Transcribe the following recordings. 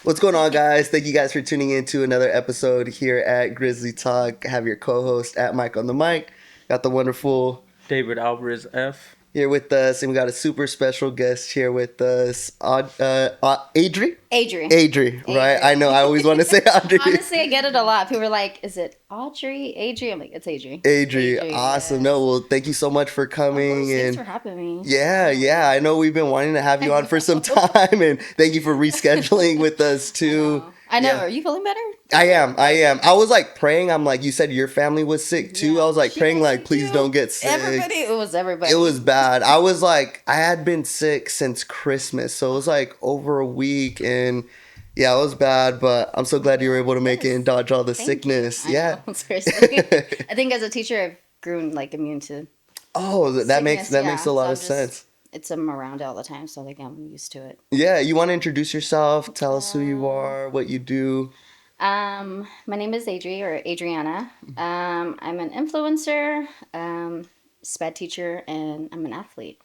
What's going on, guys? Thank you guys for tuning in to another episode here at Grizzly Talk. I have your co-host at Mike on the mic. Got the wonderful David Alvarez F. here with us, and we got a super special guest here with us, Adrie. Adrie. Adrie, right? Adrie. I know. I always want to say Adrie. Honestly, I get it a lot. People are like, "Is it Audrey? Adrie?" I'm like, "It's Adrie." Adrie, awesome. Yes. No, well, thank you so much for coming. Thanks for having me. Yeah. I know we've been wanting to have you on for some time, and thank you for rescheduling with us too. I know. Yeah. Are you feeling better? I am. I was like praying. I'm like, you said your family was sick too. Yeah. I was like praying, Yes, like, please don't get sick. It was everybody. It was bad. I was like, I had been sick since Christmas, so it was like over a week, and yeah, it was bad. But I'm so glad you were able to make it and dodge all the sickness. I know, seriously. I think as a teacher, I've grown like immune to. Oh, that makes sickness, a lot so of sense. I'm around all the time, so like I'm used to it. Yeah, you want to introduce yourself? Tell us who you are, what you do. My name is Adrie or Adriana. I'm an influencer, sped teacher, and I'm an athlete.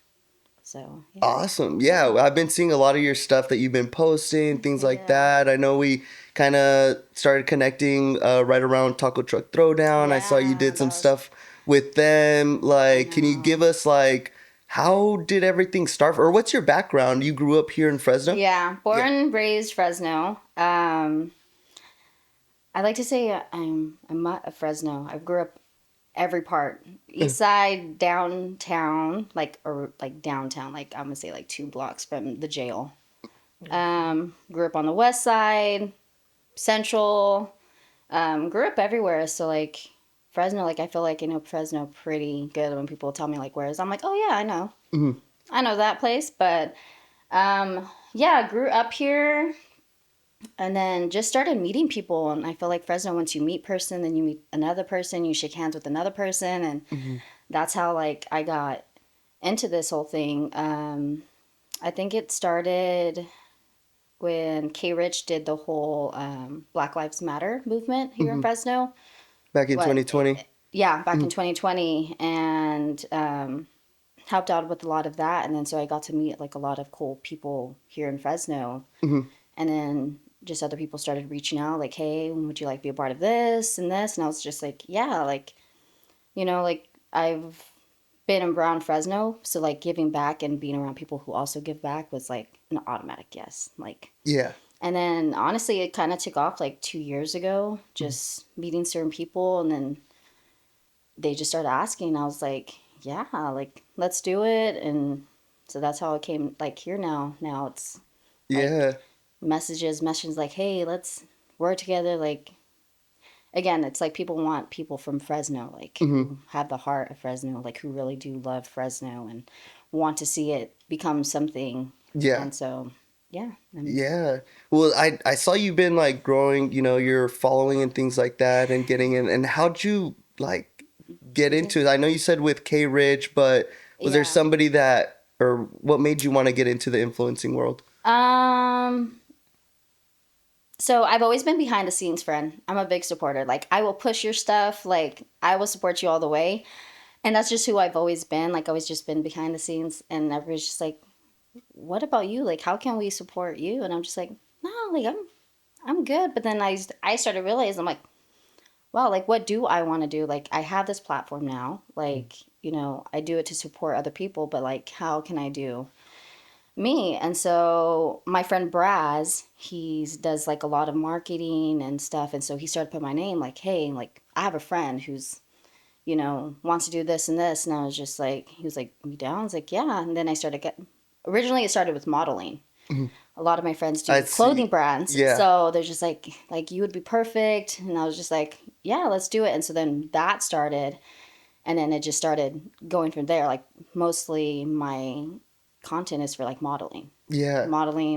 So yeah. Awesome. Yeah, I've been seeing a lot of your stuff that you've been posting, things like that. I know we kind of started connecting right around Taco Truck Throwdown. I saw you did some stuff with them. Like, can you give us like how did everything start? Or what's your background? You grew up here in Fresno? Yeah, born and raised Fresno. I like to say I'm not a Fresno. I grew up every part, east side, downtown, like downtown, like I'm gonna say like 2 blocks from the jail. Grew up on the west side, central. Grew up everywhere. So like Fresno, like I feel like I know Fresno pretty good when people tell me like where is. I'm like, oh yeah, I know. Mm-hmm. I know that place, but yeah, grew up here and then just started meeting people. And I feel like Fresno, once you meet person, then you meet another person, you shake hands with another person, and that's how like I got into this whole thing. I think it started when K Rich did the whole Black Lives Matter movement here in Fresno. Back in 2020? Yeah, back in 2020, and helped out with a lot of that. And then so I got to meet like a lot of cool people here in Fresno. Mm-hmm. And then just other people started reaching out like, hey, would you like to be a part of this and this? And I was just like, yeah, like, like I've been around Fresno. So like giving back and being around people who also give back was like an automatic yes. Like, yeah. And then honestly, it kind of took off like 2 years ago, just meeting certain people. And then they just started asking. I was like, yeah, like, let's do it. And so that's how it came like here now. Now it's like messages like, hey, let's work together. Like, again, it's like people want people from Fresno, like who have the heart of Fresno, like who really do love Fresno and want to see it become something. Yeah. And so, yeah. Yeah. Well, I saw you've been like growing, your following and things like that and getting in. And how'd you like get into it? I know you said with K Rich, but was there somebody that, or what made you want to get into the influencing world? So I've always been behind the scenes friend. I'm a big supporter. Like I will push your stuff. Like I will support you all the way. And that's just who I've always been. Like always just been behind the scenes. And everybody's just like, what about you? Like how can we support you? And I'm just like, no, like I'm good. But then I started realizing I'm like, wow, like what do I want to do? Like I have this platform now. Like, I do it to support other people, but like how can I do me? And so my friend Braz, he does like a lot of marketing and stuff, and so he started putting my name like, hey, like I have a friend who's wants to do this and this. And I was just like, he was like, you down? I was like, yeah. And then I started originally it started with modeling. A lot of my friends do clothing brands, so they're just like you would be perfect. And I was just like, yeah, let's do it. And so then that started, and then it just started going from there. Like mostly my content is for like modeling,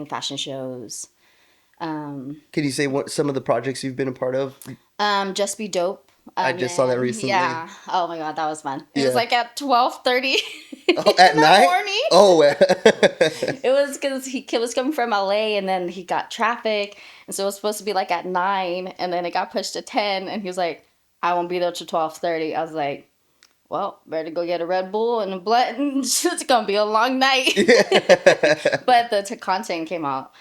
fashion shows. Can you say what some of the projects you've been a part of? Just Be Dope. I just saw that recently. Yeah. Oh my god, that was fun. It was like at 12:30 at night. Morning. Oh. It was because he was coming from LA, and then he got traffic, and so it was supposed to be like at 9, and then it got pushed to 10, and he was like, "I won't be there till 12:30." I was like, well, better go get a Red Bull and a blunt. It's gonna be a long night. But the content came out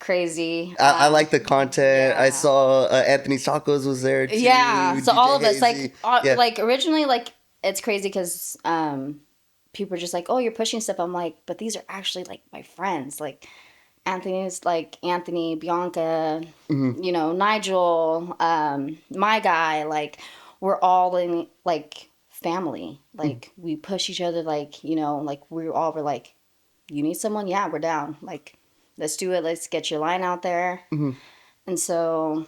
crazy. I like the content. I yeah. saw Anthony's Tacos was there too. Yeah, so DJ all of us, Hazy. like, Yeah. like originally, like, it's crazy because people are just like, oh, you're pushing stuff. I'm like, but these are actually like my friends. Like, Anthony's like Anthony, Bianca, you know, Nigel, my guy. Like, we're all in like family. Like, we push each other. Like, you know, like we all were like, you need someone? Yeah, we're down. Like, let's do it. Let's get your line out there. And so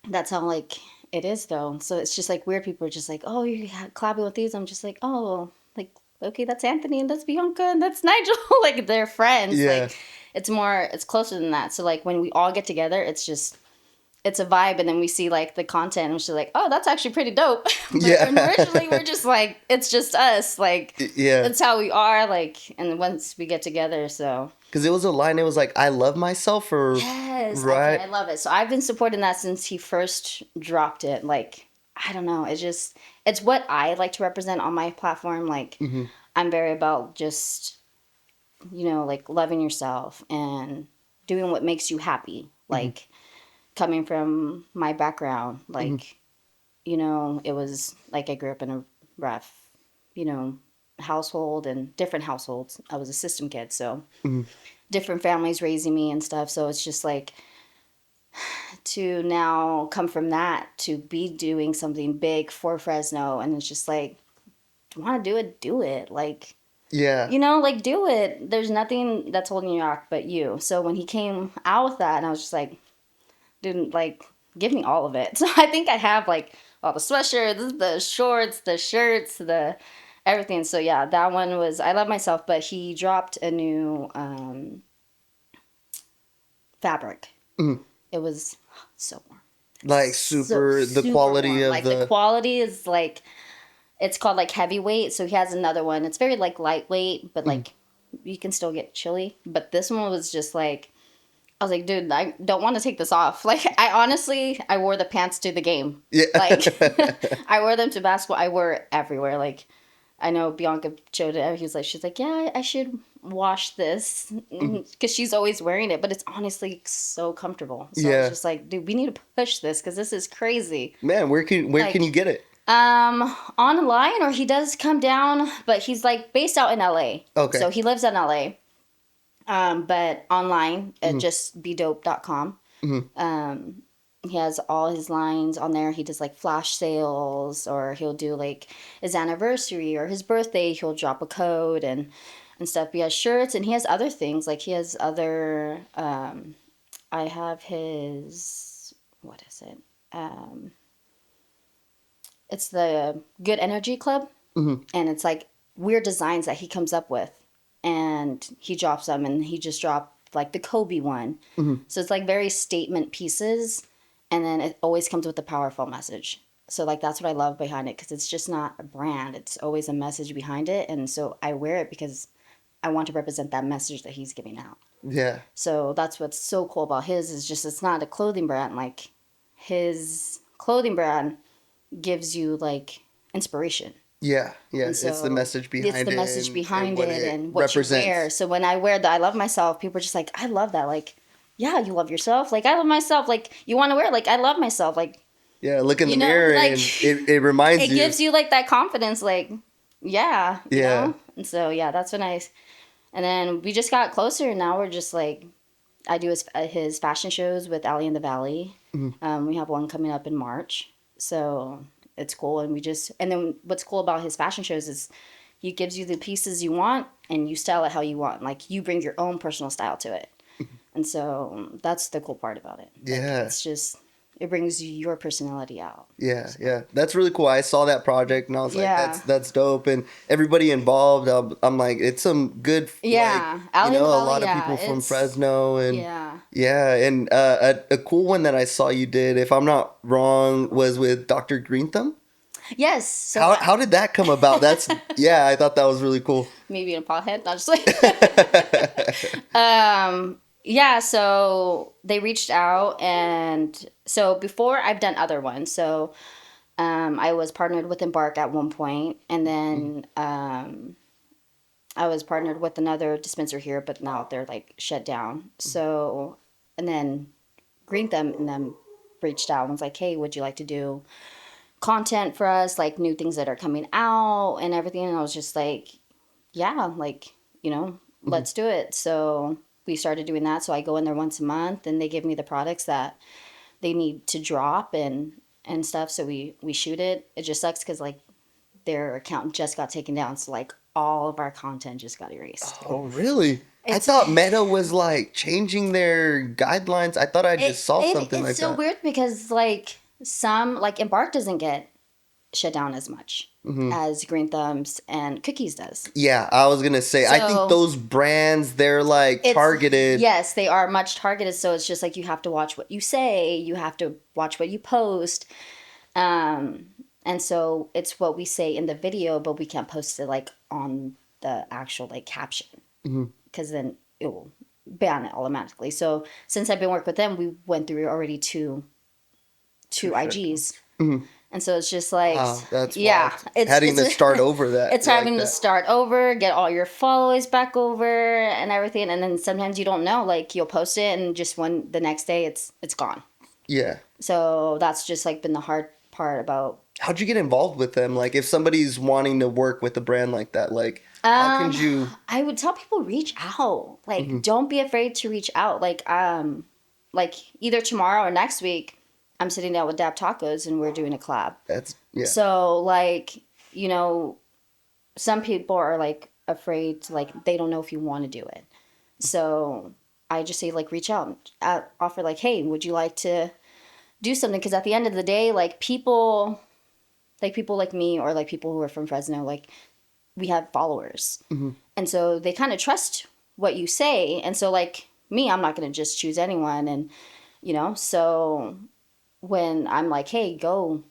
that's how like it is though. So it's just like weird people are just like, oh, you collabing with these. I'm just like, oh, like okay, that's Anthony and that's Bianca and that's Nigel. Like they're friends. Yeah. Like it's closer than that. So like when we all get together, it's a vibe, and then we see like the content and we're just like, oh, that's actually pretty dope. But Yeah. originally we're just like, it's just us. Like Yeah. that's how we are. Like, and once we get together, so Because it was a line. It was like, I love myself, or yes, right. I love it. So I've been supporting that since he first dropped it. Like, I don't know. It's what I like to represent on my platform. Like, I'm very about just, you know, like loving yourself and doing what makes you happy. Like, coming from my background, like, you know, it was like I grew up in a rough, you know, household and different households. I was a system kid. So, different families raising me and stuff. So it's just like, to now come from that to be doing something big for Fresno, and it's just like, do you want to do it? Do it. Like, Yeah. you know, like do it. There's nothing that's holding you back but you. So when he came out with that, and I was just like, dude, like, give me all of it. So I think I have like all the sweatshirts, the shorts, the shirts, the everything. So yeah, that one was I love myself. But he dropped a new fabric. It was so warm. Like super, the quality warm. of Like the quality is like, it's called like heavyweight. So he has another one. It's very like lightweight, but like you can still get chilly. But this one was just like, I was like, dude, I don't want to take this off. Like, I wore the pants to the game. Yeah. Like, I wore them to basketball. I wore it everywhere. Like, I know Bianca showed it. She's like, yeah, I should wash this because she's always wearing it, but it's honestly so comfortable. So I was just like, dude, we need to push this because this is crazy. Man, where can you get it? Online, or he does come down, but he's like based out in LA. Okay. So he lives in LA. But online at just bedope.com. He has all his lines on there. He does like flash sales, or he'll do like his anniversary or his birthday. He'll drop a code and stuff. He has shirts, and he has other things. Like he has other. I have his. What is it? It's the Good Energy Club, and it's like weird designs that he comes up with, and he drops them. And he just dropped like the Kobe one. So it's like very statement pieces, and then it always comes with a powerful message. So like that's what I love behind it, because it's just not a brand, it's always a message behind it. And so I wear it because I want to represent that message that he's giving out. Yeah. So that's what's so cool about his, is just it's not a clothing brand. Like his clothing brand gives you like inspiration. Yeah, yeah. So it's the message behind it. It's the message behind it and what represents. you wear. So when I wear the I love myself, people are just like, I love that. Like, yeah, you love yourself. Like, I love myself. Like, you want to wear, like, I love myself. Like, yeah, look in the mirror, like, and it reminds you. It gives you like that confidence. Like, yeah. You Yeah. know? And so, yeah, that's when and then we just got closer, and now we're just like, I do his fashion shows with Ali in the Valley. We have one coming up in March. So it's cool. And then what's cool about his fashion shows is he gives you the pieces you want, and you style it how you want. Like, you bring your own personal style to it. And so that's the cool part about it. Like, Yeah. it's just, it brings your personality out. Yeah, yeah, that's really cool. I saw that project and I was like, Yeah. that's dope. And everybody involved, I'm like, it's some good, Yeah. like, Ali you know, a Valley, lot of yeah, people from it's- Fresno, and Yeah. and a cool one that I saw you did, if I'm not wrong, was with Dr. Greenthumb. Yes. So How did that come about? That's yeah, I thought that was really cool. maybe in a pothead, not just like. Yeah, so they reached out, and so before I've done other ones. So I was partnered with Embark at one point, and then I was partnered with another dispenser here, but now they're like shut down. So, and then Green Thumb and them reached out and was like, hey, would you like to do content for us, like new things that are coming out and everything? And I was just like, yeah, like, let's do it. So we started doing that. So I go in there once a month and they give me the products that they need to drop and stuff. So we shoot it. It just sucks because like their account just got taken down. So like all of our content just got erased. Oh, really? I thought Meta was like changing their guidelines. I thought I just saw something like it's so that. weird because like some like Embark doesn't get shut down as much as Green Thumbs and Cookies does. Yeah, I was gonna say. I think So- those brands, they're like targeted. Yes, they are much targeted. So it's just like you have to watch what you say. You have to watch what you post. And so it's what we say in the video, but we can't post it like on the actual like caption because then it will ban it automatically. So since I've been working with them, we went through already two IGs. And so it's just like, Wow, that's yeah, wild. it's Having to start over that. It's like having to that. start over, get all your followers back over and everything. And then sometimes you don't know, like you'll post it and just when the next day it's gone. Yeah. So that's just like been the hard part about. How'd you get involved with them? Like, if somebody's wanting to work with a brand like that, like, how can you? I would tell people reach out. Like, don't be afraid to reach out. Like either tomorrow or next week, I'm sitting down with Dab Tacos and we're doing a collab. That's yeah. So like, some people are like afraid to like they don't know if you want to do it. So I just say like reach out, offer like, hey, would you like to do something? Because at the end of the day, like people like me or like people who are from Fresno, like we have followers, and so they kind of trust what you say. And so like me, I'm not gonna just choose anyone, and so when I'm like, hey, go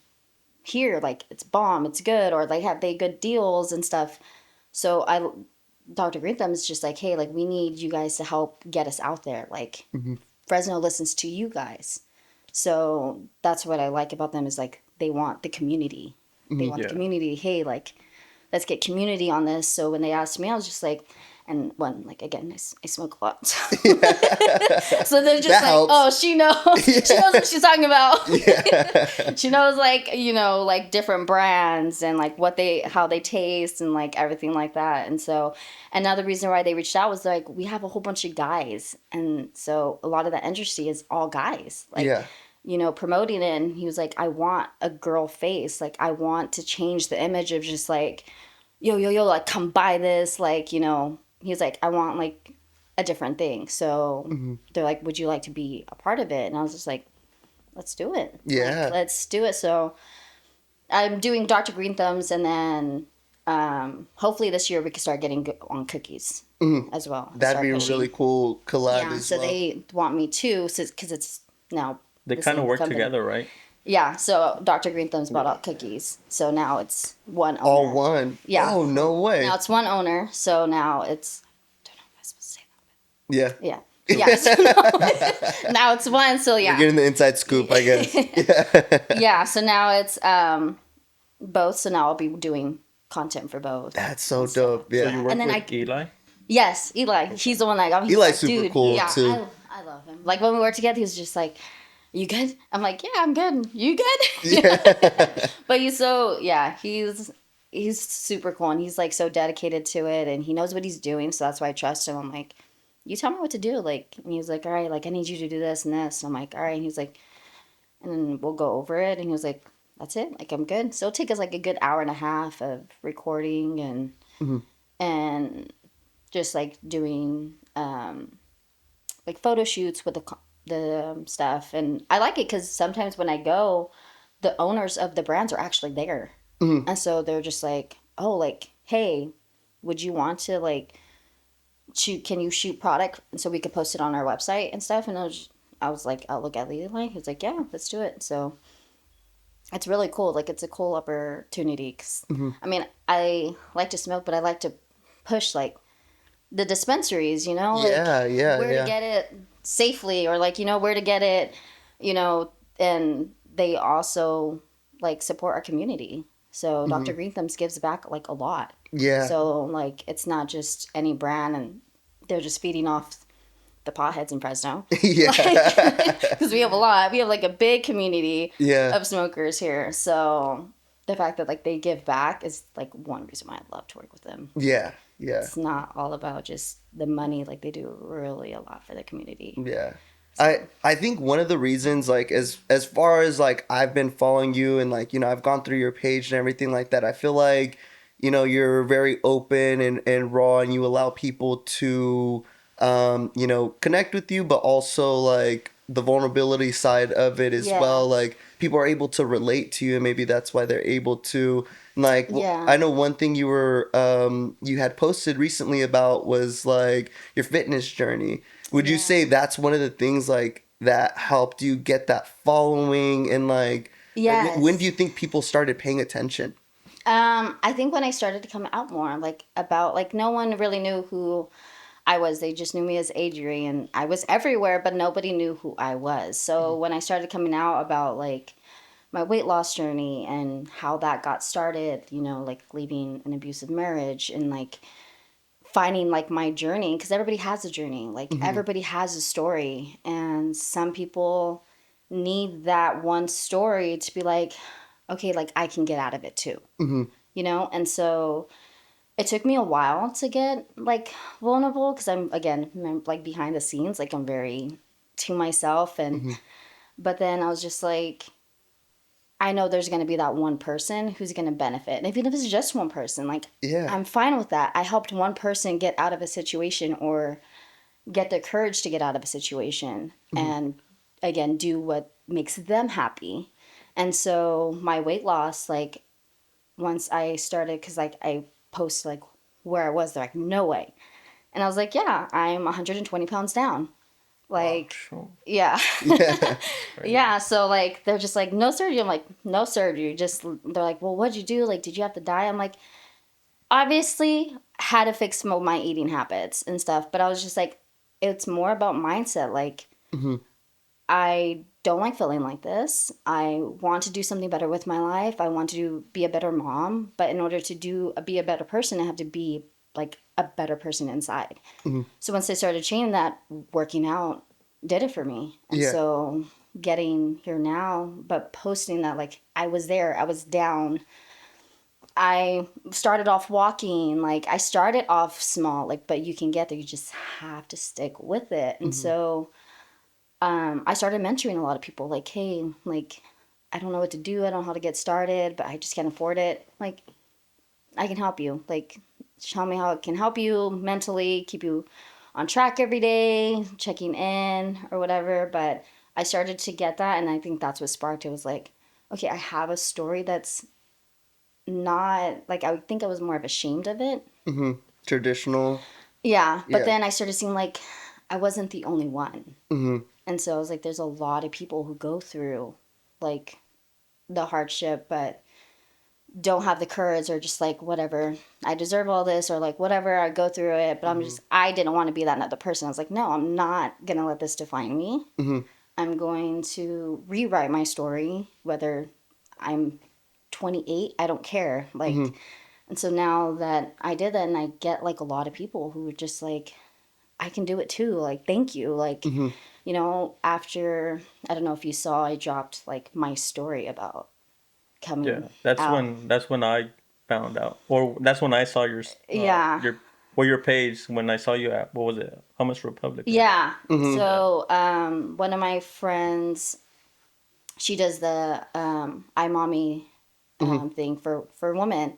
here, like it's bomb, it's good, or like have they good deals and stuff. So Dr. Green Thumb is just like, hey, like we need you guys to help get us out there. Like Fresno listens to you guys. So that's what I like about them is like they want the community. They want the community. Hey, like let's get community on this. So when they asked me, I was just like, and one, like again, I smoke a lot. So they're just That like, helps. oh, she knows. She knows what she's talking about. She knows like, like different brands and like how they taste and like everything like that. And so another reason why they reached out was like, we have a whole bunch of guys. And so a lot of the industry is all guys. Like, promoting it. And he was like, I want a girl face. Like, I want to change the image of just like, yo, like come buy this. Like, he's like, I want like a different thing. So they're like, would you like to be a part of it? And I was just like, let's do it. Yeah. Like, let's do it. So I'm doing Dr. Green Thumbs, and then hopefully this year we can start getting on Cookies as well. That'd be a really cool collab Yeah, as so well. they want me too, because it's now. They the kind of same work company. together, right? Yeah, so Dr. Green Thumbs bought out Cookies. So now it's one owner. All one. Yeah. Oh, no way. Now it's one owner, so now it's. I don't know if I'm supposed to say that. Yeah. Yeah. So now it's one, so yeah. You're getting the inside scoop, I guess. Yeah, so now it's both, so now I'll be doing content for both. That's so dope. So Yeah. you work And then with Eli? Yes, Eli. He's the one that got me. He's Eli's like, super dude, cool, yeah, too. I love him. Like when we worked together, he was just like, you good? I'm like, yeah, I'm good. You good? Yeah. But he's super cool, and he's like so dedicated to it, and he knows what he's doing, so that's why I trust him. I'm like, you tell me what to do, like, and he was like, all right, like I need you to do this and this. And I'm like, all right, and he's like, and then we'll go over it, and he was like, that's it, like I'm good. So it'll take us like a good hour and a half of recording and just like doing like photo shoots with the stuff. And I like it because sometimes when I go, the owners of the brands are actually there, and so they're just like, oh, like, hey, would you want to like can you shoot product and so we could post it on our website and stuff? And I was like, I'll look at Eli. He was like, yeah, let's do it. So it's really cool. Like, it's a cool opportunity. 'Cause, I mean, I like to smoke, but I like to push like the dispensaries, like, where to get it safely, or like, where to get it, and they also like support our community. So Dr. Green Thumbs gives back like a lot. Yeah. So like it's not just any brand and they're just feeding off the potheads in Fresno. Yeah. Because we have a lot. We have like a big community Yeah. of smokers here. So the fact that like they give back is like one reason why I love to work with them. Yeah. Yeah. It's not all about just the money. Like they do really a lot for the community. Yeah. So I think one of the reasons, like, as far as like I've been following you and like, I've gone through your page and everything like that, I feel like, you're very open and raw, and you allow people to connect with you, but also like the vulnerability side of it as yeah, well. Like people are able to relate to you, and maybe that's why they're able to, like, yeah, I know one thing you had posted recently about was like your fitness journey. Would you yeah. say that's one of the things like that helped you get that following, and like when do Yes. you think people started paying attention? I think when I started to come out more, like about like no one really knew who I was. They just knew me as Adrie, and I was everywhere, but nobody knew who I was. So when I started coming out about like my weight loss journey and how that got started, like leaving an abusive marriage and like finding like my journey, because everybody has a journey, like Mm-hmm. everybody has a story, and some people need that one story to be like, okay, like I can get out of it too, Mm-hmm. and so it took me a while to get like vulnerable because I'm like behind the scenes, like I'm very to myself, and Mm-hmm. but then I was just like, I know there's going to be that one person who's going to benefit. And even if it's just one person, like Yeah. I'm fine with that. I helped one person get out of a situation or get the courage to get out of a situation Mm-hmm. and again do what makes them happy. And so my weight loss, like once I started, because like I posted like where I was, they're like, no way. And I was like, yeah, I'm 120 pounds down. Wow. Like, Sure. yeah. Yeah. Right. Yeah, so like they're just like no surgery. I'm like no surgery. Just they're like, well, what'd you do? Like, did you have to die? I'm like, obviously had to fix some of my eating habits and stuff. But I was just like, it's more about mindset. Like, Mm-hmm. I don't like feeling like this. I want to do something better with my life. I want to be a better mom. But in order to be a better person, I have to be like a better person inside. Mm-hmm. So once I started changing that, working out did it for me. And Yeah. so getting here now, but posting that like I was there, I was down. I started off walking, like I started off small, like but you can get there. You just have to stick with it. And Mm-hmm. so I started mentoring a lot of people like, hey, like I don't know what to do, I don't know how to get started, but I just can't afford it. Like I can help you. Like show me how it can help you mentally, keep you on track every day, checking in or whatever. But I started to get that, and I think that's what sparked it. Was like, okay, I have a story that's not like I would think I was more of ashamed of it. Mm-hmm. Traditional. Yeah, but Yeah. then I started seeing like I wasn't the only one, Mm-hmm. and so I was like, there's a lot of people who go through like the hardship, but don't have the courage or just like whatever, I deserve all this or like whatever, I go through it, but Mm-hmm. I didn't want to be that another person. I was like, no, I'm not gonna let this define me. Mm-hmm. I'm going to rewrite my story, whether I'm 28, I don't care, Mm-hmm. like. And so now that I did that, and I get like a lot of people who are just like, I can do it too, like thank you, like, Mm-hmm. after, I don't know if you saw, I dropped like my story about Yeah, coming that's out. when I found out, or that's when I saw Yeah. your page when I saw you at what was it, Hummus Republic, right? Yeah. Mm-hmm. Yeah. So, one of my friends, she does the iMommy Mm-hmm. thing for women,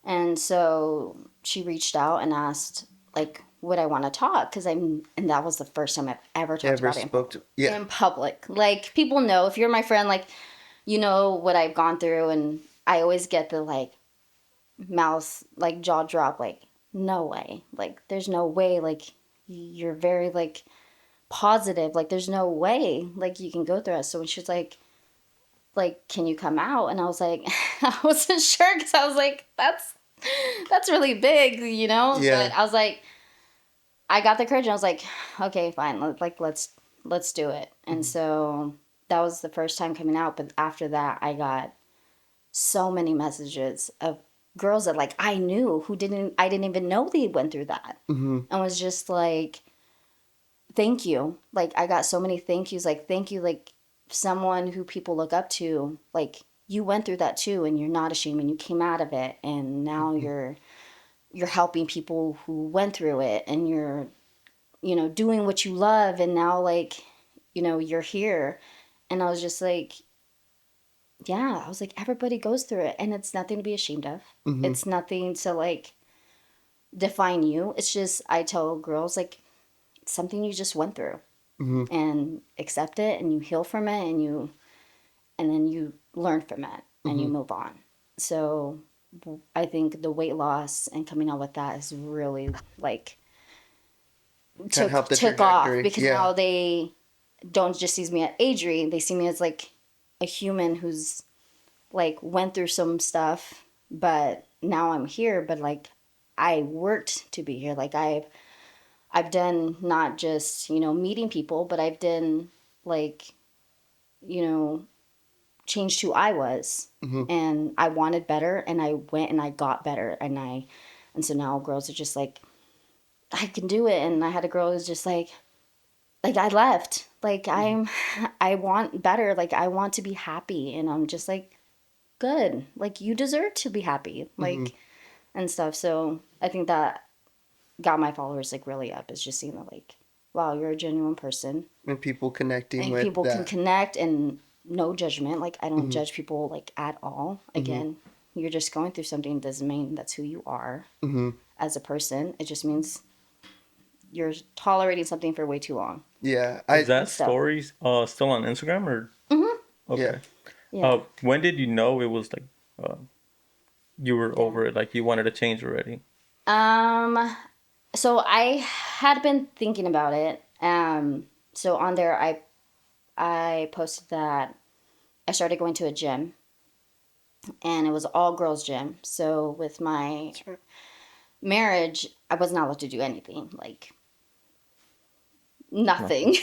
and so she reached out and asked like, would I want to talk? And that was the first time I've ever talked Ever about it spoke to? Yeah. in public. Like people know if you're my friend, like you know what I've gone through, and I always get the like mouth like jaw drop, like no way, like there's no way, like you're very like positive, like there's no way like you can go through it. So when she was like can you come out, and I was like I wasn't sure because I was like that's really big, but Yeah. I was like I got the courage and I was like okay fine, let's do it. And Mm-hmm. so that was the first time coming out, but after that I got so many messages of girls that like I knew who I didn't even know they went through that. And was just like, thank you. Like I got so many thank yous, like thank you, like someone who people look up to, like you went through that too and you're not ashamed and you came out of it and now you're helping people who went through it and you're, you know, doing what you love and now like, you know, you're here. And I was just like, yeah, I was like, everybody goes through it and it's nothing to be ashamed of. It's nothing to like define you. It's just, I tell girls, like, it's something you just went through and accept it and you heal from it and then you learn from it and you move on. So I think the weight loss and coming out with that is really like Kind of help the took off trajectory. because Yeah. now they don't just see me at Adrie, they see me as like a human who's like went through some stuff, but now I'm here, but like I worked to be here. Like I've done not just, you know, meeting people, but I've done like, you know, changed who I was. And I wanted better and I went and I got better and so now girls are just like, I can do it. And I had a girl who's just like I left. Like I want better. Like I want to be happy. And I'm just like, good. Like you deserve to be happy. Like and stuff. So I think that got my followers like really up is just seeing that like, wow, you're a genuine person. And people connecting And with people can that. connect and no judgment. Like I don't judge people like at all. Again, you're just going through something that doesn't mean that's who you are as a person. It just means you're tolerating something for way too long. Yeah. Is that So stories still on Instagram or? Yeah. Okay. yeah. When did you know it was like uh, you were Yeah. over it? Like you wanted to change already? Um so I had been thinking about it. So on there I posted that I started going to a gym and it was all girls gym. So with my marriage, I was not allowed to do anything, like nothing.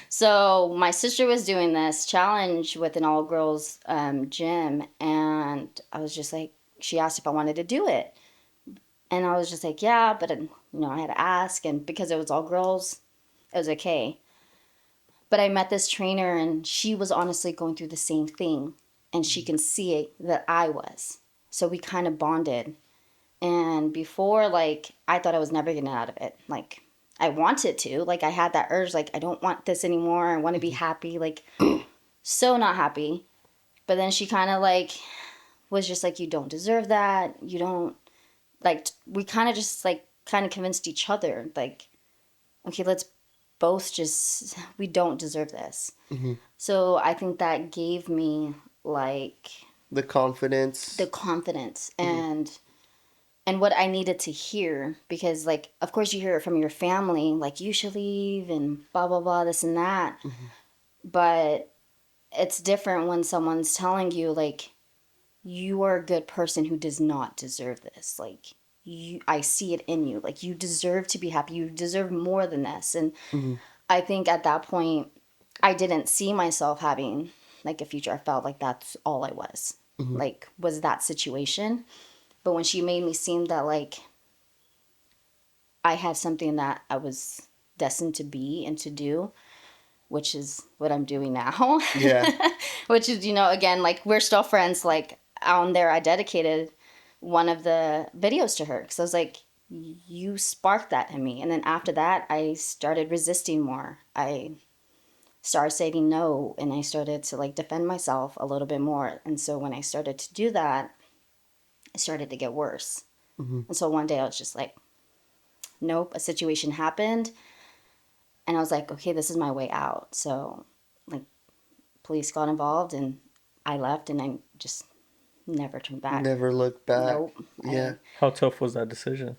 So my sister was doing this challenge with an all girls gym and I was just like, she asked if I wanted to do it. And I was just like, yeah, but you know, I had to ask and because it was all girls, it was okay. But I met this trainer and she was honestly going through the same thing and she can see it that I was. So we kind of bonded. And before, like, I thought I was never getting out of it. Like, I wanted to. Like, I had that urge, like, I don't want this anymore. I want to be happy. Like, so not happy. But then she kind of, like, was just like, you don't deserve that. You don't, like, we kind of just, like, kind of convinced each other, like, okay, let's both just, we don't deserve this. So I think that gave me, like, The confidence. the confidence and what I needed to hear because like of course you hear it from your family like you should leave and blah blah blah this and that but it's different when someone's telling you like you are a good person who does not deserve this like you I see it in you like you deserve to be happy you deserve more than this and I think at that point I didn't see myself having like a future I felt like that's all I was was that situation. But when she made me seem that like I had something that I was destined to be and to do, which is what I'm doing now. Yeah. Which is, you know, again, like we're still friends. Like on there, I dedicated one of the videos to her because I was like, you sparked that in me. And then after that, I started resisting more. I started saying no and I started to like defend myself a little bit more. And so when I started to do that, it started to get worse. And so one day I was just like, nope, a situation happened. And I was like, okay, this is my way out. So, like, police got involved and I left and I just never turned back. Never look back. Nope. Yeah. How tough was that decision?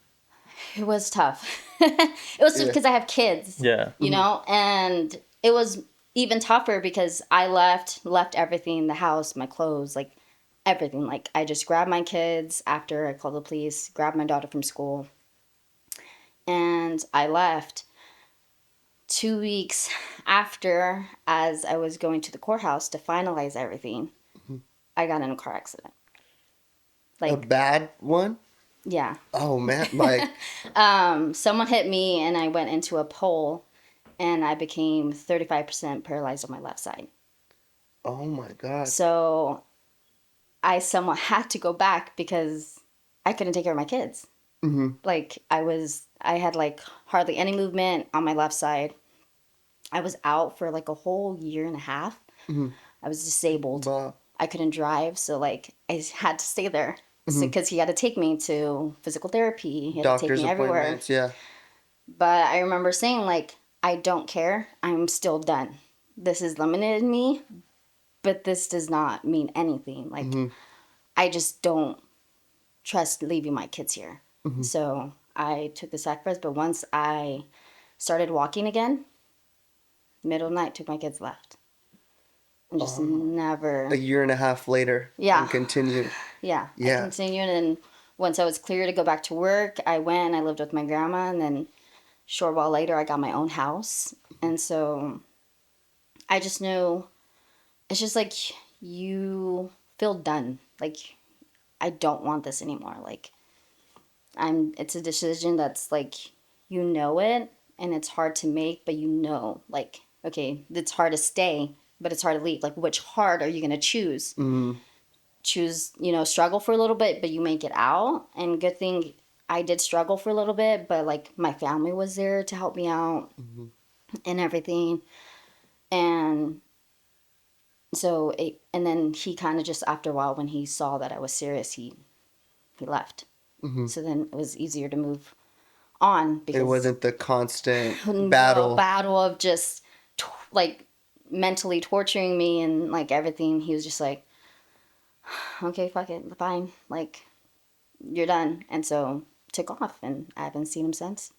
It was tough. It was Yeah. because I have kids, Yeah. you know, and it was even tougher because I left everything, the house, my clothes, like everything. Like, I just grabbed my kids after I called the police, grabbed my daughter from school, and I left. 2 weeks after, as I was going to the courthouse to finalize everything, I got in a car accident. A Like, bad one? yeah. Oh man, like Someone hit me and I went into a pole and I became 35% paralyzed on my left side. oh my god. So I somewhat had to go back because I couldn't take care of my kids. Mm-hmm. Like I had like hardly any movement on my left side. I was out for like a whole year and a half. Mm-hmm. I was disabled. Wow. I couldn't drive, so like I had to stay there. So Mm-hmm. because he had to take me to physical therapy, he had to take Doctor's me everywhere. appointments, yeah. But I remember saying like, I don't care. I'm still done. This has limited me, but this does not mean anything. Like Mm-hmm. I just don't trust leaving my kids here. Mm-hmm. So I took the sacrifice. But once I started walking again, middle of the night, took my kids, left, and just A never. year and a half later, Yeah, and continued. yeah. I Yeah. continued, and once I was clear to go back to work, I went. I lived with my grandma, and then short while later, I got my own house, and so I just knew it's just like you feel done. Like I don't want this anymore. Like it's a decision that's like you know it and it's hard to make, but you know like okay, it's hard to stay, but it's hard to leave. Like which hard are you gonna choose? Mm-hmm. Choose, struggle for a little bit, but you make it out. And good thing I did struggle for a little bit, but like my family was there to help me out Mm-hmm. and everything. And so and then he kind of just after a while when he saw that I was serious, he left. Mm-hmm. So then it was easier to move on It because wasn't the constant the battle. battle of just like mentally torturing me and like everything. He was just like, okay, fuck it, fine, like you're done. And so took off, and I haven't seen him since.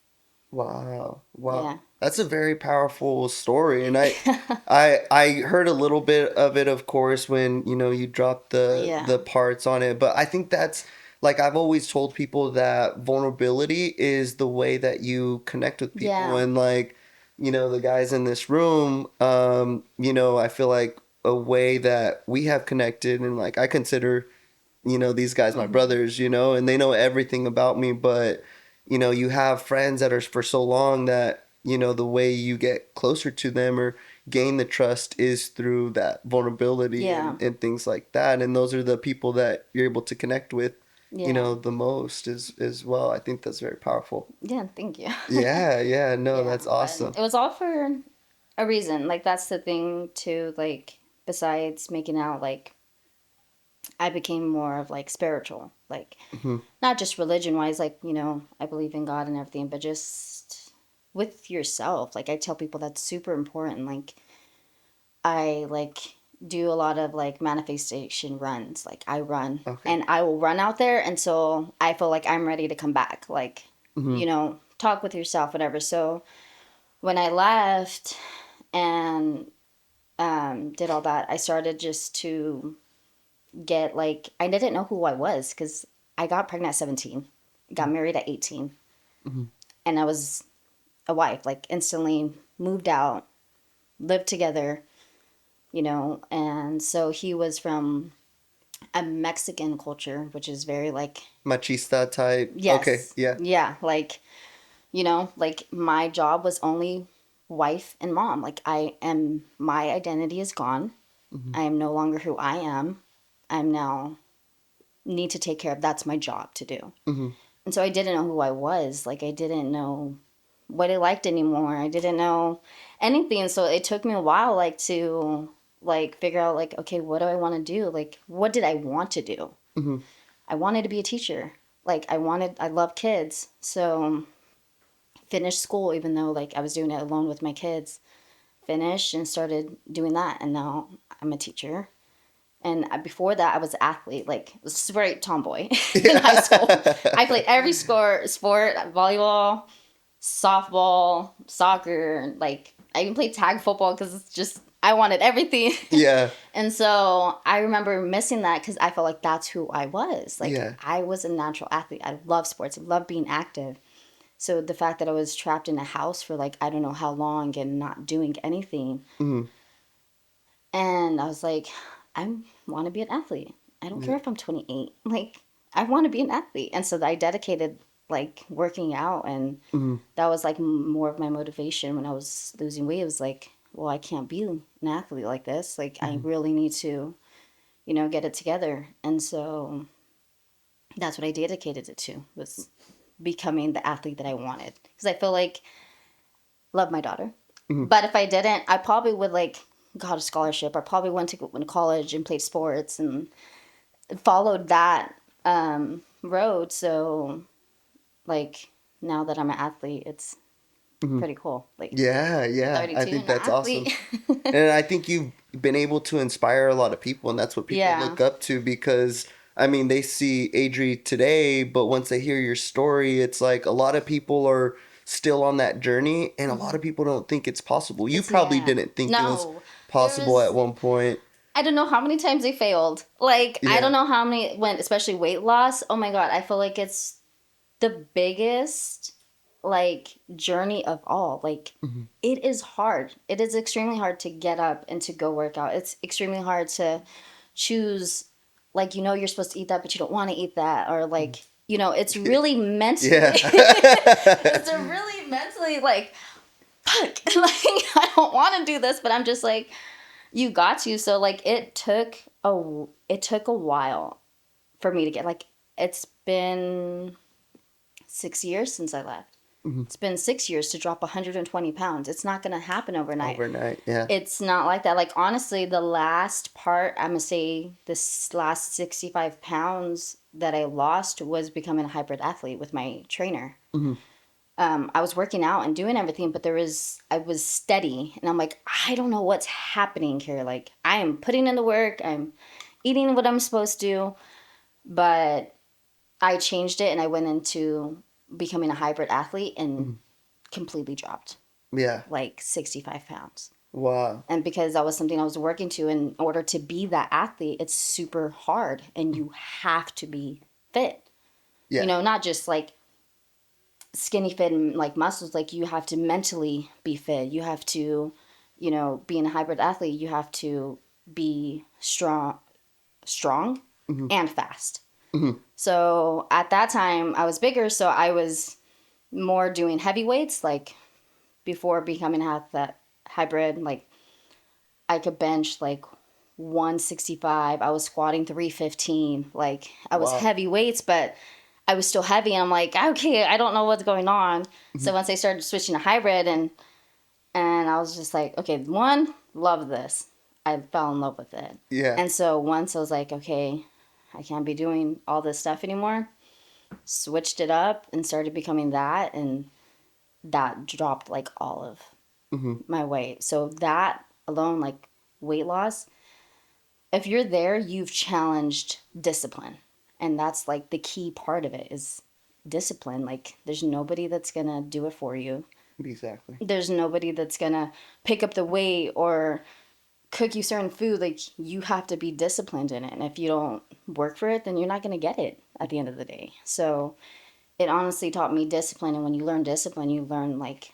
Wow. Wow. Yeah. That's a very powerful story. And I heard a little bit of it, of course, when, you dropped Yeah. the parts on it. But I think that's like I've always told people that vulnerability is the way that you connect with people. Yeah. And like, the guys in this room, I feel like a way that we have connected, and like I consider these guys my brothers, and they know everything about me. But you have friends that are for so long that the way you get closer to them or gain the trust is through that vulnerability Yeah. and things like that. And those are the people that you're able to connect with Yeah. the most as well. I think that's very powerful. Yeah, thank you. Yeah, no, Yeah, that's but awesome. it was all for a reason. Like that's the thing too. Like besides making out, like I became more of like spiritual, like Hmm. not just religion wise. Like I believe in God and everything, but just with yourself. Like I tell people that's super important. Like I like do a lot of like manifestation runs. Like I run Okay. and I will run out there until I feel like I'm ready to come back. Like Hmm. talk with yourself, whatever. So when I left and did all that, I started just to get like I didn't know who I was because I got pregnant at 17, got married at 18, Hmm. and I was a wife. Like instantly moved out, lived together, and so he was from a Mexican culture, which is very like Machista type. Okay. yes, Yeah. yeah, like like my job was only wife and mom. Like my identity is gone. Hmm. I am no longer who I am. I'm now need to take care of. That's my job to do. Hmm. And so I didn't know who I was. Like I didn't know what I liked anymore. I didn't know anything. So it took me a while like to like figure out like okay, what do I want to do? Like what did I want to do? Hmm. I wanted to be a teacher. Like I love kids. So finished school even though like I was doing it alone with my kids. Finished and started doing that and now I'm a teacher. And before that, I was an athlete, like straight tomboy in high school. I played every sport, volleyball, softball, soccer. Like I even played tag football because it's just I wanted everything. Yeah. And so I remember missing that because I felt like that's who I was. Like Yeah. I was a natural athlete. I love sports. I love being active. So the fact that I was trapped in a house for like I don't know how long and not doing anything, Hmm. and I was like, I want to be an athlete. I don't care Yeah. if I'm 28. Like, I want to be an athlete. And so I dedicated like working out, and that was like more of my motivation when I was losing weight. It was like, well, I can't be an athlete like this. Like I really need to, get it together. And so that's what I dedicated it to, was becoming the athlete that I wanted. Because I feel like love my daughter. But if I didn't, I probably would like got a scholarship. I probably went to college and played sports and followed that road. So like now that I'm an athlete, it's pretty cool. Like Yeah, yeah. I 32 think and an that's awesome. athlete. And I think you've been able to inspire a lot of people, and that's what people Yeah. look up to because, I mean, they see Adrie today, but once they hear your story, it's like a lot of people are still on that journey, and a lot of people don't think it's possible. You It's probably yeah. didn't think it was No. There possible was at one point. I don't know how many times they failed. Like I Yeah. don't know how many when especially weight loss. Oh my god, I feel like it's the biggest like journey of all. Like it is hard. It is extremely hard to get up and to go work out. It's extremely hard to choose like you're supposed to eat that but you don't want to eat that, or like it's really mentally Yeah. it's a really mentally like fuck like I don't want to do this, but I'm just like you got to. So like it took a while for me to get like it's been 6 years since I left. It's been 6 years to drop 120 pounds. It's not going to happen overnight. Overnight, yeah. It's not like that. Like, honestly, the last part, I'm going to say this last 65 pounds that I lost was becoming a hybrid athlete with my trainer. I was working out and doing everything, but I was steady. And I'm like, I don't know what's happening here. Like, I am putting in the work. I'm eating what I'm supposed to. But I changed it and I went into becoming a hybrid athlete and completely dropped Yeah. like 65 pounds. Wow. And because that was something I was working to, in order to be that athlete, it's super hard and you have to be fit. Yeah. Not just like skinny fit and like muscles, like you have to mentally be fit. You have to, being a hybrid athlete, you have to be strong and fast. So at that time I was bigger, so I was more doing heavy weights. Like before becoming that hybrid, like I could bench like 165. I was squatting 315. Like I was Wow. heavy weights, but I was still heavy. And I'm like, okay, I don't know what's going on. So once I started switching to hybrid, and I was just like, okay, one, love this. I fell in love with it. Yeah. And so once I was like, okay, I can't be doing all this stuff anymore, switched it up and started becoming that, and that dropped like all of my weight. So that alone, like weight loss, if you're there, you've challenged discipline. And that's like the key part of it is discipline. Like there's nobody that's going to do it for you. Exactly. There's nobody that's going to pick up the weight or cook you certain food. Like you have to be disciplined in it. And if you don't work for it, then you're not going to get it at the end of the day. So it honestly taught me discipline. And when you learn discipline, you learn like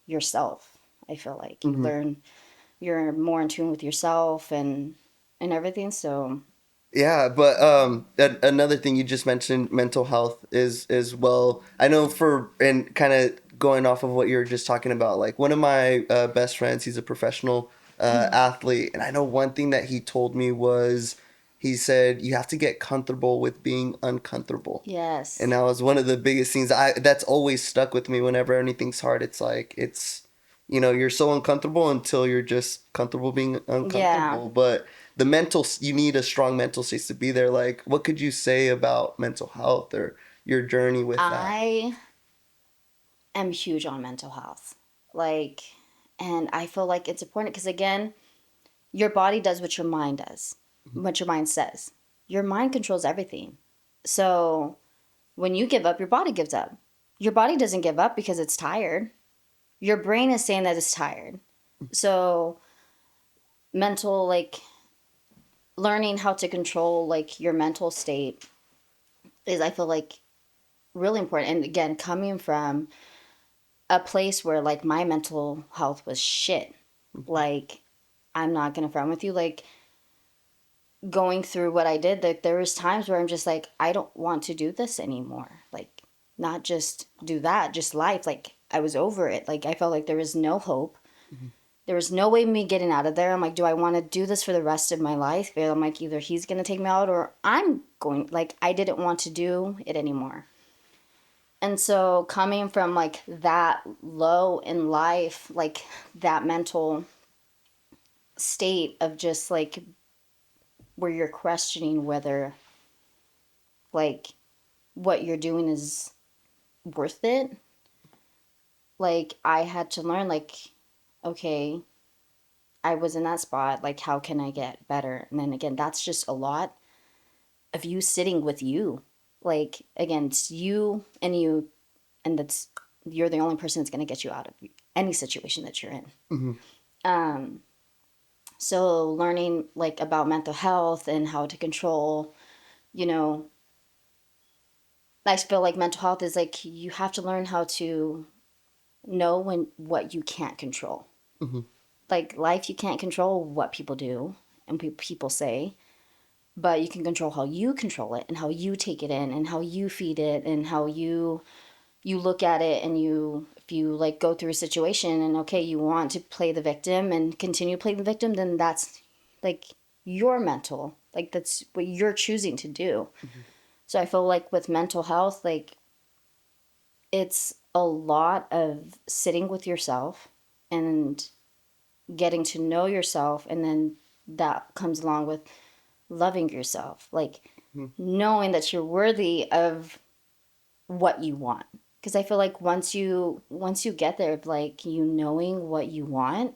yourself. I feel like you learn, you're more in tune with yourself and everything. So Yeah, but another thing you just mentioned, mental health is well. I know and kind of going off of what you were just talking about. Like one of my best friends, he's a professional athlete, and I know one thing that he told me was he said you have to get comfortable with being uncomfortable. yes. And that was one of the biggest things that's always stuck with me whenever anything's hard. It's like you're so uncomfortable until you're just comfortable being uncomfortable. Yeah. But you need a strong mental state to be there. Like, what could you say about mental health or your journey with that? I am huge on mental health. Like, and I feel like it's important because, again, your body does what your mind does, what your mind says. Your mind controls everything. So when you give up, your body gives up. Your body doesn't give up because it's tired. Your brain is saying that it's tired. So mental, like, learning how to control, like, your mental state is, I feel like, really important. And again, coming from a place where like my mental health was shit. Like, I'm not gonna front with you. Like, going through what I did, that there was times where I'm just like, I don't want to do this anymore. Like, not just do that, just life. Like, I was over it. Like, I felt like there was no hope. There was no way of me getting out of there. I'm like, do I want to do this for the rest of my life? And I'm like, either he's going to take me out or I'm going, like, I didn't want to do it anymore. And so coming from like that low in life, like that mental state of just like where you're questioning whether like what you're doing is worth it. Like I had to learn like, okay, I was in that spot, like how can I get better? And then again, that's just a lot of you sitting with you. Like again, it's you, and that's you're the only person that's going to get you out of any situation that you're in. Mm-hmm. So learning like about mental health and how to control, you know, I feel like mental health is like you have to learn how to know when what you can't control. Mm-hmm. Like life, you can't control what people do and people say, but you can control how you control it and how you take it in and how you feed it and how you look at it. And you, if you like go through a situation and okay, you want to play the victim and continue playing the victim, then that's like your mental, like that's what you're choosing to do. So I feel like with mental health, like it's a lot of sitting with yourself and getting to know yourself, and then that comes along with loving yourself, like knowing that you're worthy of what you want. Because I feel like once you get there, like you knowing what you want,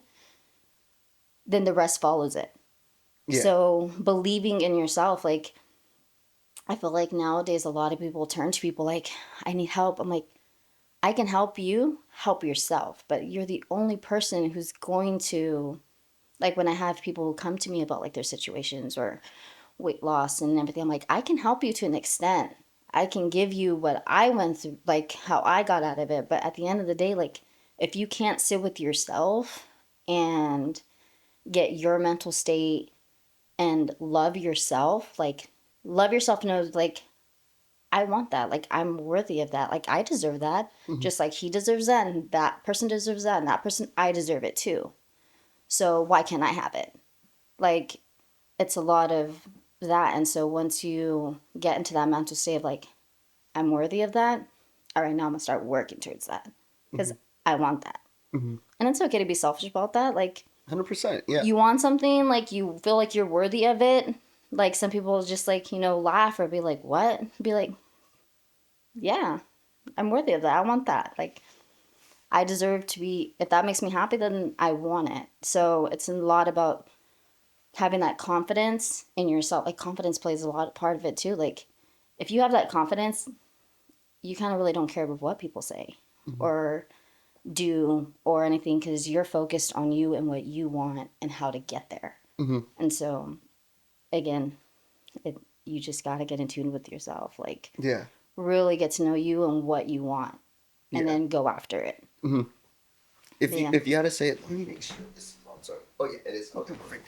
then the rest follows it. Yeah. So believing in yourself, like I feel like nowadays a lot of people turn to people like, I need help. I'm like, I can help you, help yourself, but you're the only person who's going to, like when I have people who come to me about like their situations or weight loss and everything, I'm like, I can help you to an extent. I can give you what I went through, like how I got out of it. But at the end of the day, like if you can't sit with yourself and get your mental state and love yourself, like love yourself knows like I want that. Like I'm worthy of that. Like I deserve that. Mm-hmm. Just like he deserves that and that person deserves that and that person, I deserve it too. So why can't I have it? Like it's a lot of that. And so once you get into that mental state of like, I'm worthy of that, all right, now I'm gonna start working towards that because I want that. Mm-hmm. And it's okay to be selfish about that. Like 100%. Yeah. you want something, like you feel like you're worthy of it. Like some people just like, laugh or be like, what? Be like, yeah, I'm worthy of that. I want that. Like I deserve to be, if that makes me happy, then I want it. So it's a lot about having that confidence in yourself. Like confidence plays a lot part of it too. Like if you have that confidence, you kind of really don't care about what people say or do or anything because you're focused on you and what you want and how to get there. Mm-hmm. And so again, you just got to get in tune with yourself. Like Yeah. really get to know you and what you want and Yeah. then go after it. Mm-hmm. Yeah. If you had to say it, let me make sure this. Oh, sorry. Oh yeah, it is. Okay, perfect.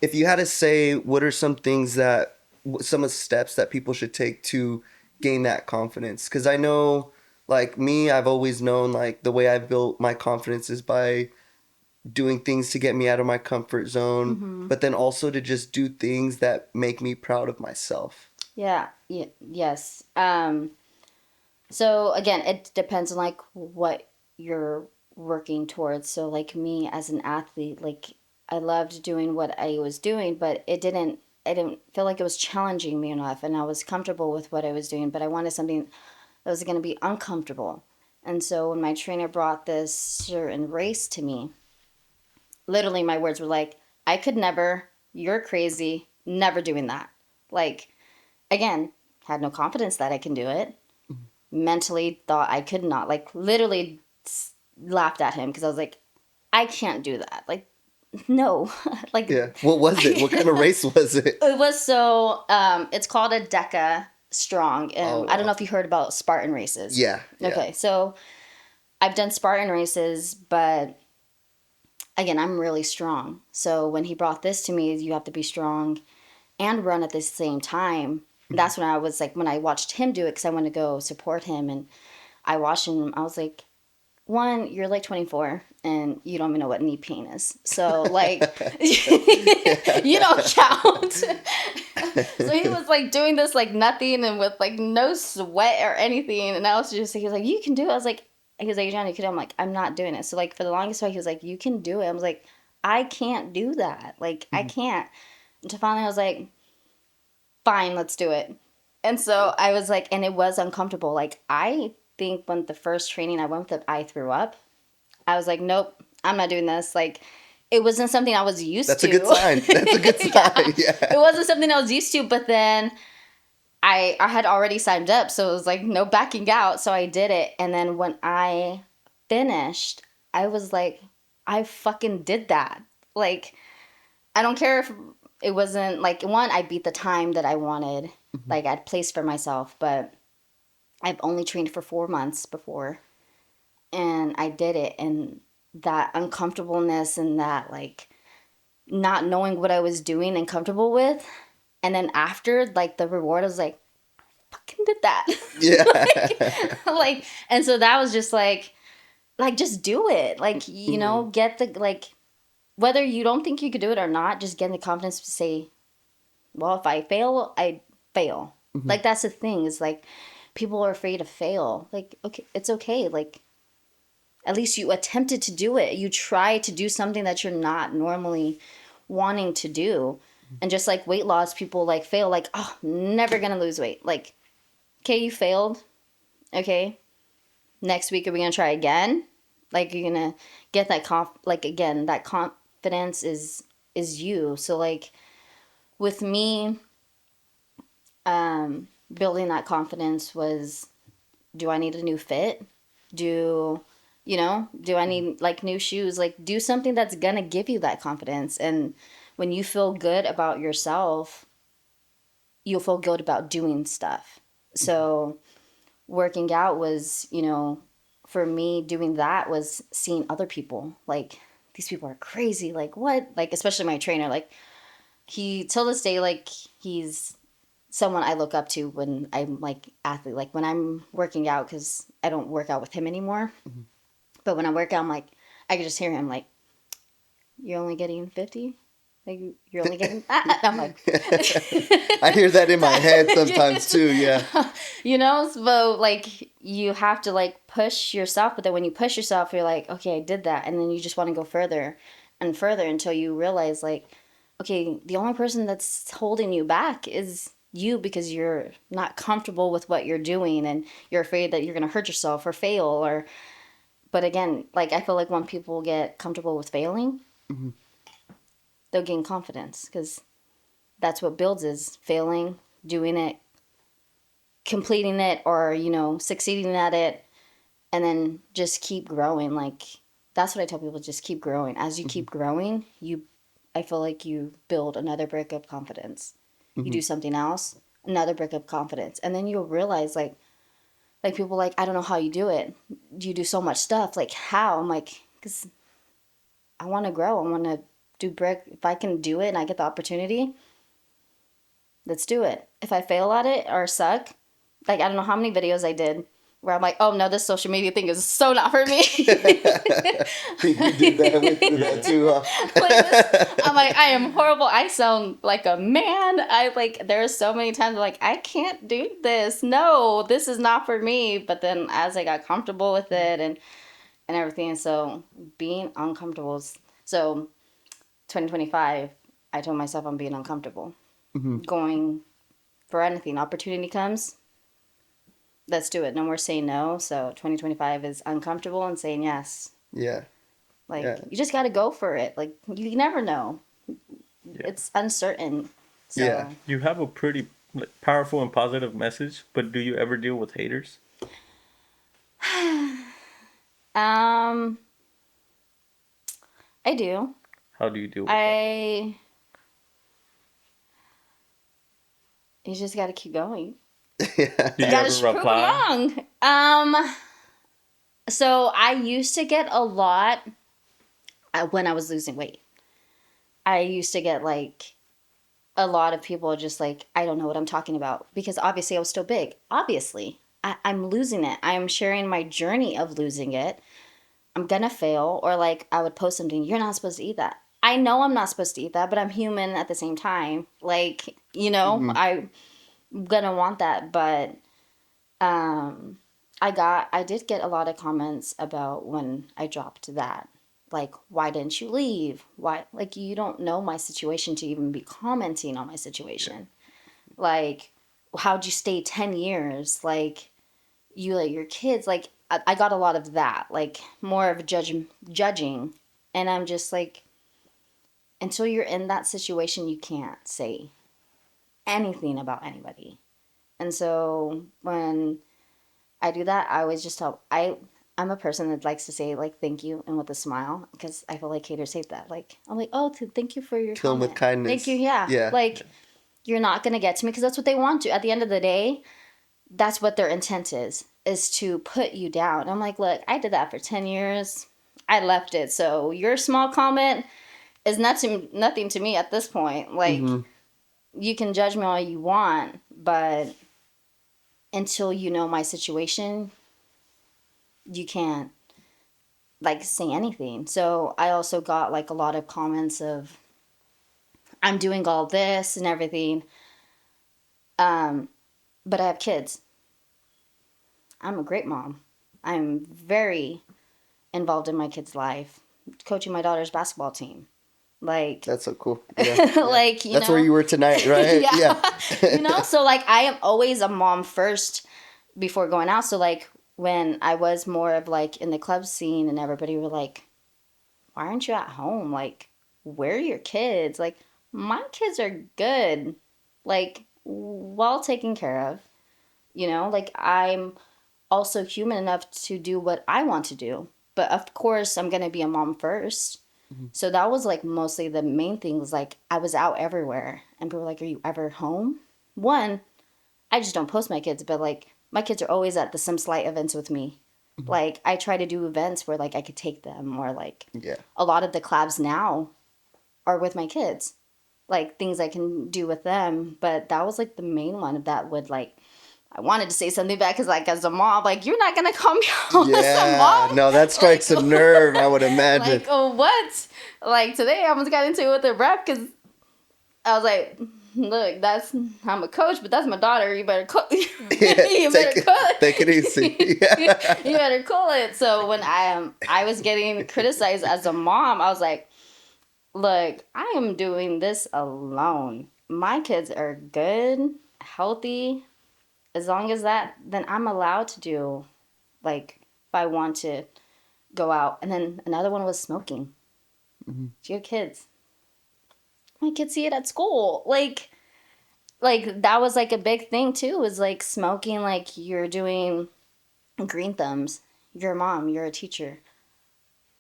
If you had to say, what are some things that some of the steps that people should take to gain that confidence? Because I know, like me, I've always known like the way I've built my confidence is by doing things to get me out of my comfort zone, but then also to just do things that make me proud of myself. Yeah. Yes. So again, it depends on like what you're working towards. So like me as an athlete, like I loved doing what I was doing, but I didn't feel like it was challenging me enough and I was comfortable with what I was doing, but I wanted something that was going to be uncomfortable. And so when my trainer brought this certain race to me, literally my words were like, I could never, you're crazy, never doing that. Like again, had no confidence that I can do it. Mentally thought I could not. Like literally laughed at him because I was like, I can't do that. Like no, like Yeah. What was it? What kind of race was it? it was so. It's called a Deca Strong. Oh, I don't wow. know if you heard about Spartan races. Yeah. Yeah. Okay, so I've done Spartan races, but again, I'm really strong. So when he brought this to me, you have to be strong and run at the same time. That's when I was like, when I watched him do it, because I wanted to go support him, and I watched him. I was like, one, you're like 24 and you don't even know what knee pain is. So like, you don't count. So he was like doing this like nothing and with like no sweat or anything. And I was just, he was like, you can do it. I was like, he was like, Johnny, you can do it. I'm like, I'm not doing it. So like for the longest while, he was like, you can do it. I was like, I can't do that. Like, I can't. Until finally I was like, fine, let's do it. And so I was like, and it was uncomfortable. Like, I think when the first training I went with, I threw up. I was like, nope, I'm not doing this. Like, it wasn't something I was used That's to. a good sign. That's a good sign. Yeah. It wasn't something I was used to, but then I had already signed up, so it was like no backing out. So I did it. And then when I finished, I was like, I fucking did that. Like, I don't care if it wasn't like, one, I beat the time that I wanted. Like, I'd placed for myself, but I've only trained for 4 months before. And I did it. And that uncomfortableness and that, like, not knowing what I was doing and comfortable with. And then after, like, the reward, I was like, fucking did that. Yeah. like, and so that was just like, just do it. Like, you know, get the, like, whether you don't think you could do it or not, just get the confidence to say, well, if I fail, I fail. Like, that's the thing, is like, people are afraid to fail. Like, okay, it's okay. Like, at least you attempted to do it. You try to do something that you're not normally wanting to do. And just like weight loss, people like fail, like, oh, never gonna lose weight. Like, okay, you failed. Okay, next week are we gonna try again? Like, you're gonna get that like, again, that confidence is you. So like with me, building that confidence was, do I need a new fit? Do do I need like new shoes? Like, do something that's gonna give you that confidence. And when you feel good about yourself, you'll feel good about doing stuff. So working out was, for me, doing that was seeing other people. Like, these people are crazy. Like, what? Like, especially my trainer. Like, he, till this day, like, he's someone I look up to when I'm like athlete. Like, when I'm working out, because I don't work out with him anymore. But when I work out, I'm like, I can just hear him like, you're only getting 50? Like, you're only getting... I'm like... I hear that in my head sometimes too, yeah. So like, you have to like push yourself, but then when you push yourself, you're like, okay, I did that. And then you just want to go further and further until you realize like, okay, the only person that's holding you back is you, because you're not comfortable with what you're doing and you're afraid that you're going to hurt yourself or fail. Or, but again, like, I feel like when people get comfortable with failing, they'll gain confidence, because that's what builds, is failing, doing it, completing it, or succeeding at it, and then just keep growing. Like, that's what I tell people, just keep growing. As you keep growing, I feel like you build another brick of confidence. You do something else, another brick of confidence, and then you'll realize like people like, I don't know how you do it. You do so much stuff. Like, how? I'm like, because I want to grow. I want to do brick. If I can do it and I get the opportunity, let's do it. If I fail at it or suck, like, I don't know how many videos I did where I'm like, oh no, this social media thing is so not for me. You did that with that too, huh? I'm like, I am horrible. I sound like a man. There are so many times I'm like, I can't do this. No, this is not for me. But then as I got comfortable with it and everything, so being uncomfortable. So 2025, I told myself I'm being uncomfortable. Going for anything. Opportunity comes, let's do it. No more saying no. So 2025 is uncomfortable and saying yes. Yeah. Like, Yeah. you just got to go for it. Like, you never know. Yeah. It's uncertain. So. Yeah. You have a pretty powerful and positive message, but do you ever deal with haters? I do. How do you deal with that? You just got to keep going. Yeah. Do you Gotta ever prove reply? them wrong. So I used to get a lot when I was losing weight. I used to get like a lot of people are just like, I don't know what I'm talking about, because obviously I was still big. Obviously, I'm losing it. I'm sharing my journey of losing it. I'm gonna fail, or like I would post something, you're not supposed to eat that. I know I'm not supposed to eat that, but I'm human at the same time. Like, I'm gonna want that, but um I did get a lot of comments about when I dropped that. Like, why didn't you leave? Why, like, you don't know my situation to even be commenting on my situation. Like, how'd you stay 10 years? Like, you let your kids, like, I got a lot of that, like, more of judging. And I'm just like, until you're in that situation, you can't say anything about anybody. And so when I do that, I always just tell, I'm a person that likes to say, like, thank you and with a smile, because I feel like haters hate that. Like, I'm like, oh, thank you for your Kill 'em with comment. kindness. Thank you, yeah. Yeah. Like, you're not going to get to me, because that's what they want to. At the end of the day, that's what their intent is to put you down. I'm like, look, I did that for 10 years. I left it. So your small comment is nothing to me at this point. Like, you can judge me all you want, but until you know my situation, you can't, like, say anything. So I also got, like, a lot of comments of, I'm doing all this and everything. But I have kids. I'm a great mom. I'm very involved in my kid's life, coaching my daughter's basketball team. Like, That's so cool. Yeah. like, That's where you were tonight, right? yeah. So like, I am always a mom first before going out. So like, when I was more of like in the club scene and everybody were like, why aren't you at home? Like, where are your kids? Like, my kids are good, like, well taken care of. Like, I'm also human enough to do what I want to do. But of course, I'm going to be a mom first. So that was like mostly the main thing, was like, I was out everywhere and people were like, are you ever home? One, I just don't post my kids, but like, my kids are always at the some slight events with me. Like, I try to do events where like I could take them, or like, Yeah. a lot of the collabs now are with my kids, like things I can do with them. But that was like the main one that would, like, I wanted to say something back, because like, as a mom, like, you're not gonna call me out as a Yeah. mom. No, that strikes Like, a nerve, I would imagine. like, oh, what? Like, today I almost got into it with a rep, because I was like, look, I'm a coach, but that's my daughter. You better cook. Yeah, You better cook. take it easy. Yeah. You better cool it. So when I was getting criticized as a mom, I was like, look, I am doing this alone. My kids are good, healthy. As long as that, then I'm allowed to do, like, if I want to go out. And then another one was smoking. Do you have kids? My kids see it at school. Like that was like a big thing too, was like smoking. Like, you're doing green thumbs. You're a mom, you're a teacher.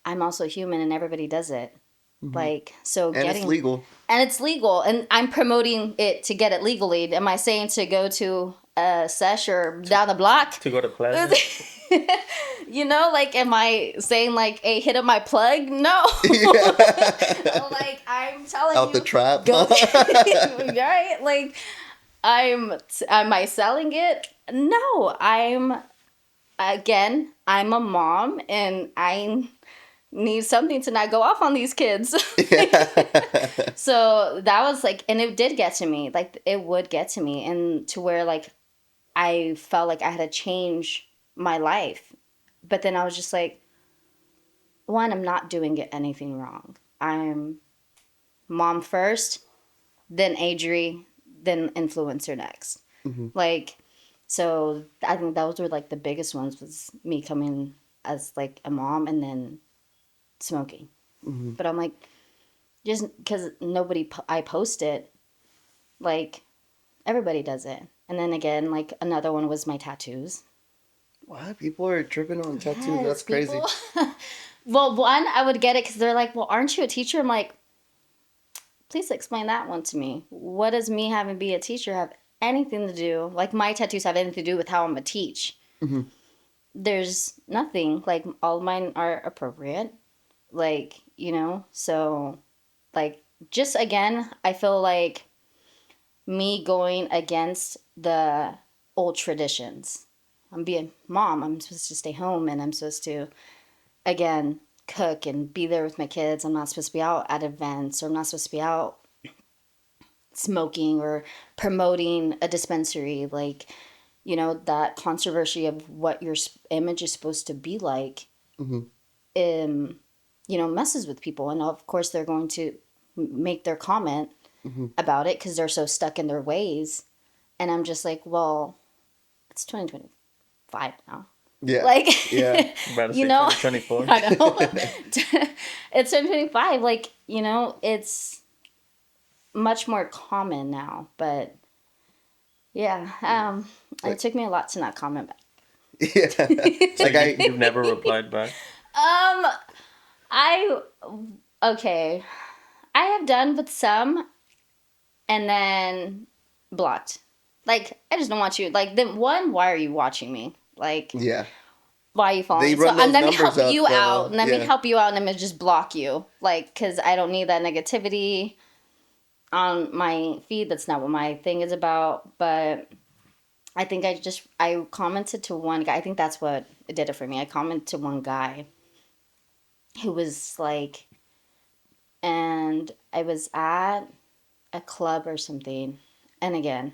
I'm also human and everybody does it. Like, so And it's legal. And it's legal. And I'm promoting it to get it legally. Am I saying to go to a sesh or down the block? To go to Plaza? Like, am I saying like, hey, hit up my plug? No. Yeah. Like, I'm telling Out you. the trap. Go, right? Like, am I selling it? No, I'm a mom, and I need something to not go off on these kids. So that was like, and it did get to me. Like, it would get to me, and to where like I felt like I had to change my life. But then I was just like, one, I'm not doing anything wrong. I'm mom first, then Adrie, then influencer next. Like, so I think those were like the biggest ones, was me coming as like a mom and then smoking. But I'm like, just because I post it, like, everybody does it. And then again, like, another one was my tattoos. What? People are tripping on tattoos. Yes, That's crazy. people. Well, one, I would get it because they're like, well, aren't you a teacher? I'm like, please explain that one to me. What does me having to be a teacher have anything to do? Like, my tattoos have anything to do with how I'm a teach. There's nothing. Like, all mine are appropriate. Like, so, like, just again, I feel like me going against the old traditions. I'm being mom. I'm supposed to stay home and I'm supposed to, again, cook and be there with my kids. I'm not supposed to be out at events, or I'm not supposed to be out smoking or promoting a dispensary. Like, that controversy of what your image is supposed to be like, um, messes with people. And of course, they're going to make their comment about it because they're so stuck in their ways. And I'm just like, well, it's 2025 now. Yeah. Like, Yeah. About to say you know, 2024. I know. It's 2025. Like, it's much more common now. But yeah, it took me a lot to not comment back. Yeah. So Like you've never replied back? I okay. I have done with some, and then blocked. Like, I just don't want you. Like, then one, why are you watching me? Like, yeah. why are you following They me? So run those let me numbers help up, you though. out. Let me Yeah. help you out, and I'm gonna just block you. Like, because I don't need that negativity on my feed. That's not what my thing is about. But I think I commented to one guy. I think that's what did it for me. I commented to one guy who was like, and I was at a club or something. And again,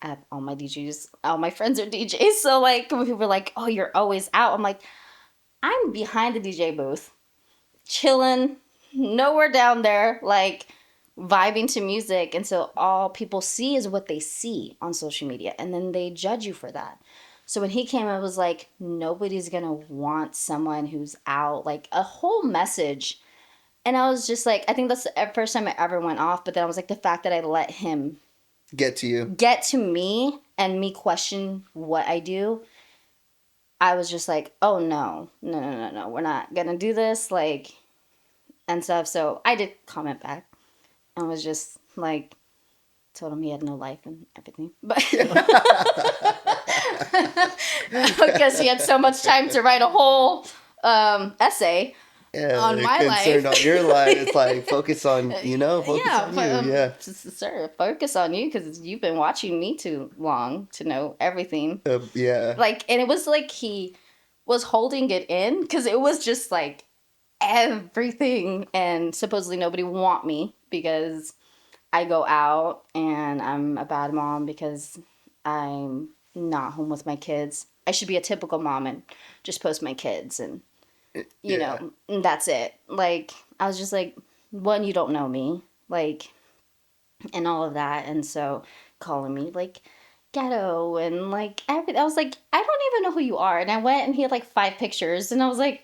I have all my DJs, all my friends are DJs. So like, people were like, "Oh, you're always out." I'm like, I'm behind the DJ booth, chilling, nowhere down there, like vibing to music. And so all people see is what they see on social media, and then they judge you for that. So when he came, I was like, nobody's gonna want someone who's out, like a whole message. And I was just like, I think that's the first time I ever went off. But then I was like, the fact that I let him Get to you. get to me and me question what I do, I was just like, oh no, no, no, no, no, we're not gonna do this, like, and stuff. So I did comment back and was just like, told him he had no life and everything, but because he had so much time to write a whole essay Yeah. on my concerned life. on your life. It's like focus on focus Yeah, on but, you. Yeah. sir, focus on you because you've been watching me too long to know everything. Yeah. Like, and it was like he was holding it in because it was just like everything, and supposedly nobody want me because I go out and I'm a bad mom because I'm not home with my kids. I should be a typical mom and just post my kids and Yeah. and that's it. Like, I was just like, one, you don't know me, like, and all of that. And so calling me like ghetto and like everything. I was like, I don't even know who you are. And I went and he had like 5 pictures and I was like,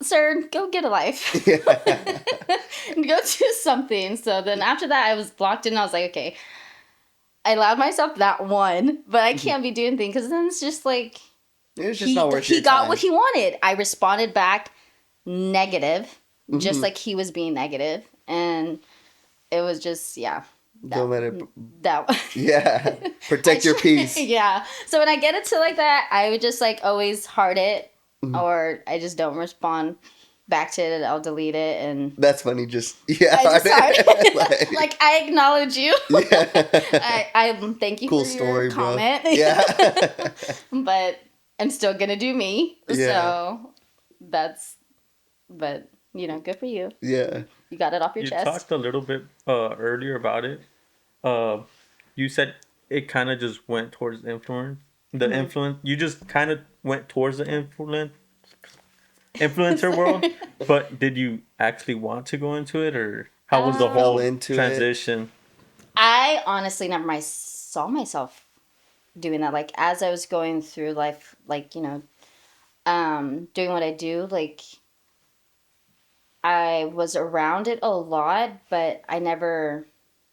sir, go get a life. Yeah. Go do something. So then after that, I was blocked and I was like, okay, I allowed myself that one, but I can't be doing things because then it's just like, It's just not worth he your got time. what he wanted. I responded back negative, just Mm-hmm. like he was being negative, and it was just Don't let it. that. Yeah. Protect your peace. Yeah. So when I get into like that, I would just like always heart it, Mm-hmm. or I just don't respond back to it. I'll delete it, and That's funny. Just yeah. I just heart Like, like I acknowledge you. yeah. I thank you Cool for story, your bro. comment. Yeah. But I'm still gonna do me. Yeah. So that's, but good for you. Yeah. You got it off your You chest. talked a little bit earlier about it. You said it kind of just went towards influence. The influence, you just kind of went towards the influencer world. But did you actually want to go into it, or how was the Um, Fell whole into it. transition? I honestly never saw myself doing that. Like, as I was going through life, like, doing what I do, like, I was around it a lot, but I never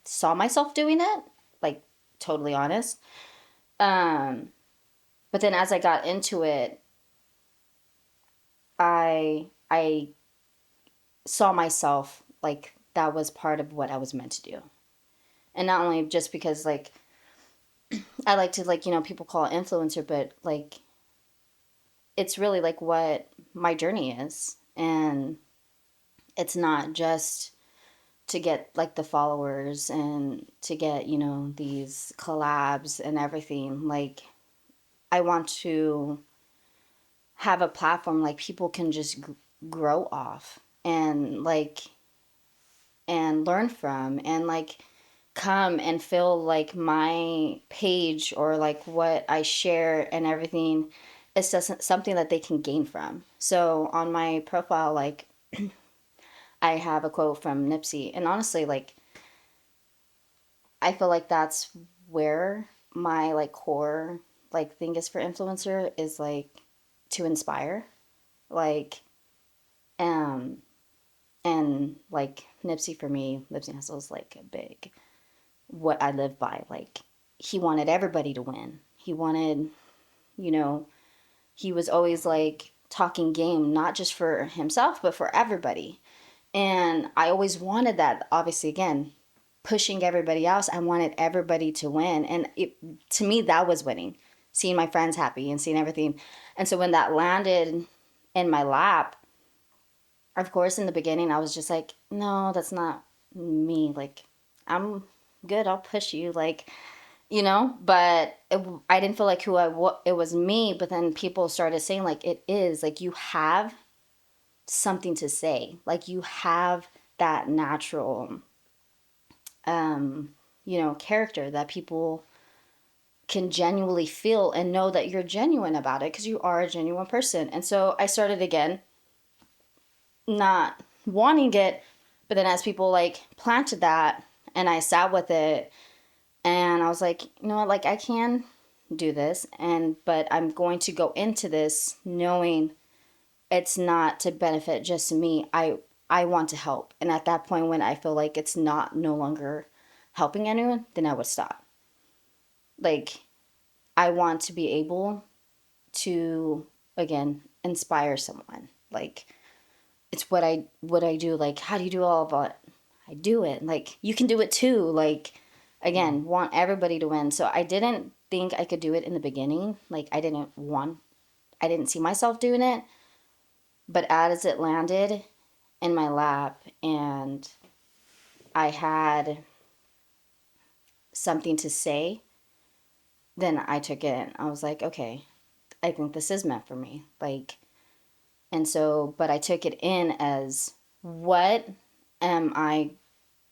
saw myself doing it, like, totally honest. Um, but then as I got into it, I saw myself like that was part of what I was meant to do. And not only just because like I like to, like, people call it influencer, but like it's really like what my journey is. And it's not just to get like the followers and to get, you know, these collabs and everything. Like, I want to have a platform like people can just grow off and like and learn from and like come and feel like my page or like what I share and everything is just something that they can gain from. So on my profile, like I have a quote from Nipsey, and honestly, like I feel like that's where my like core like thing is for influencer is like to inspire, like um and like Nipsey for me, Nipsey Hussle is like a big what I live by. Like he wanted everybody to win. He wanted, you know, he was always like talking game, not just for himself, but for everybody. And I always wanted that, obviously, again, pushing everybody else. I wanted everybody to win. And it, to me, that was winning, seeing my friends happy and seeing everything. And so when that landed in my lap, of course, in the beginning, I was just like, no, that's not me. Like, I'm good. I'll push you. Like, you know, but I didn't feel like it was me. But then people started saying, like, it is. Like, you have something to say. Like, you have that natural, you know, character that people can genuinely feel and know that you're genuine about it because you are a genuine person. And so I started again not wanting it, but then as people like planted that and I sat with it and I was like, you know what, like I can do this and but I'm going to go into this knowing it's not to benefit just me. I want to help. And at that point when I feel like it's not no longer helping anyone, then I would stop. Like I want to be able to again inspire someone. Like it's what I do. Like how do you do all of it? I do it. Like you can do it too. Like again, want everybody to win. So I didn't think I could do it in the beginning. Like I didn't see myself doing it. But as it landed in my lap and I had something to say, then I took it. I was like, okay, I think this is meant for me. Like, and so, but I took it in as what am I,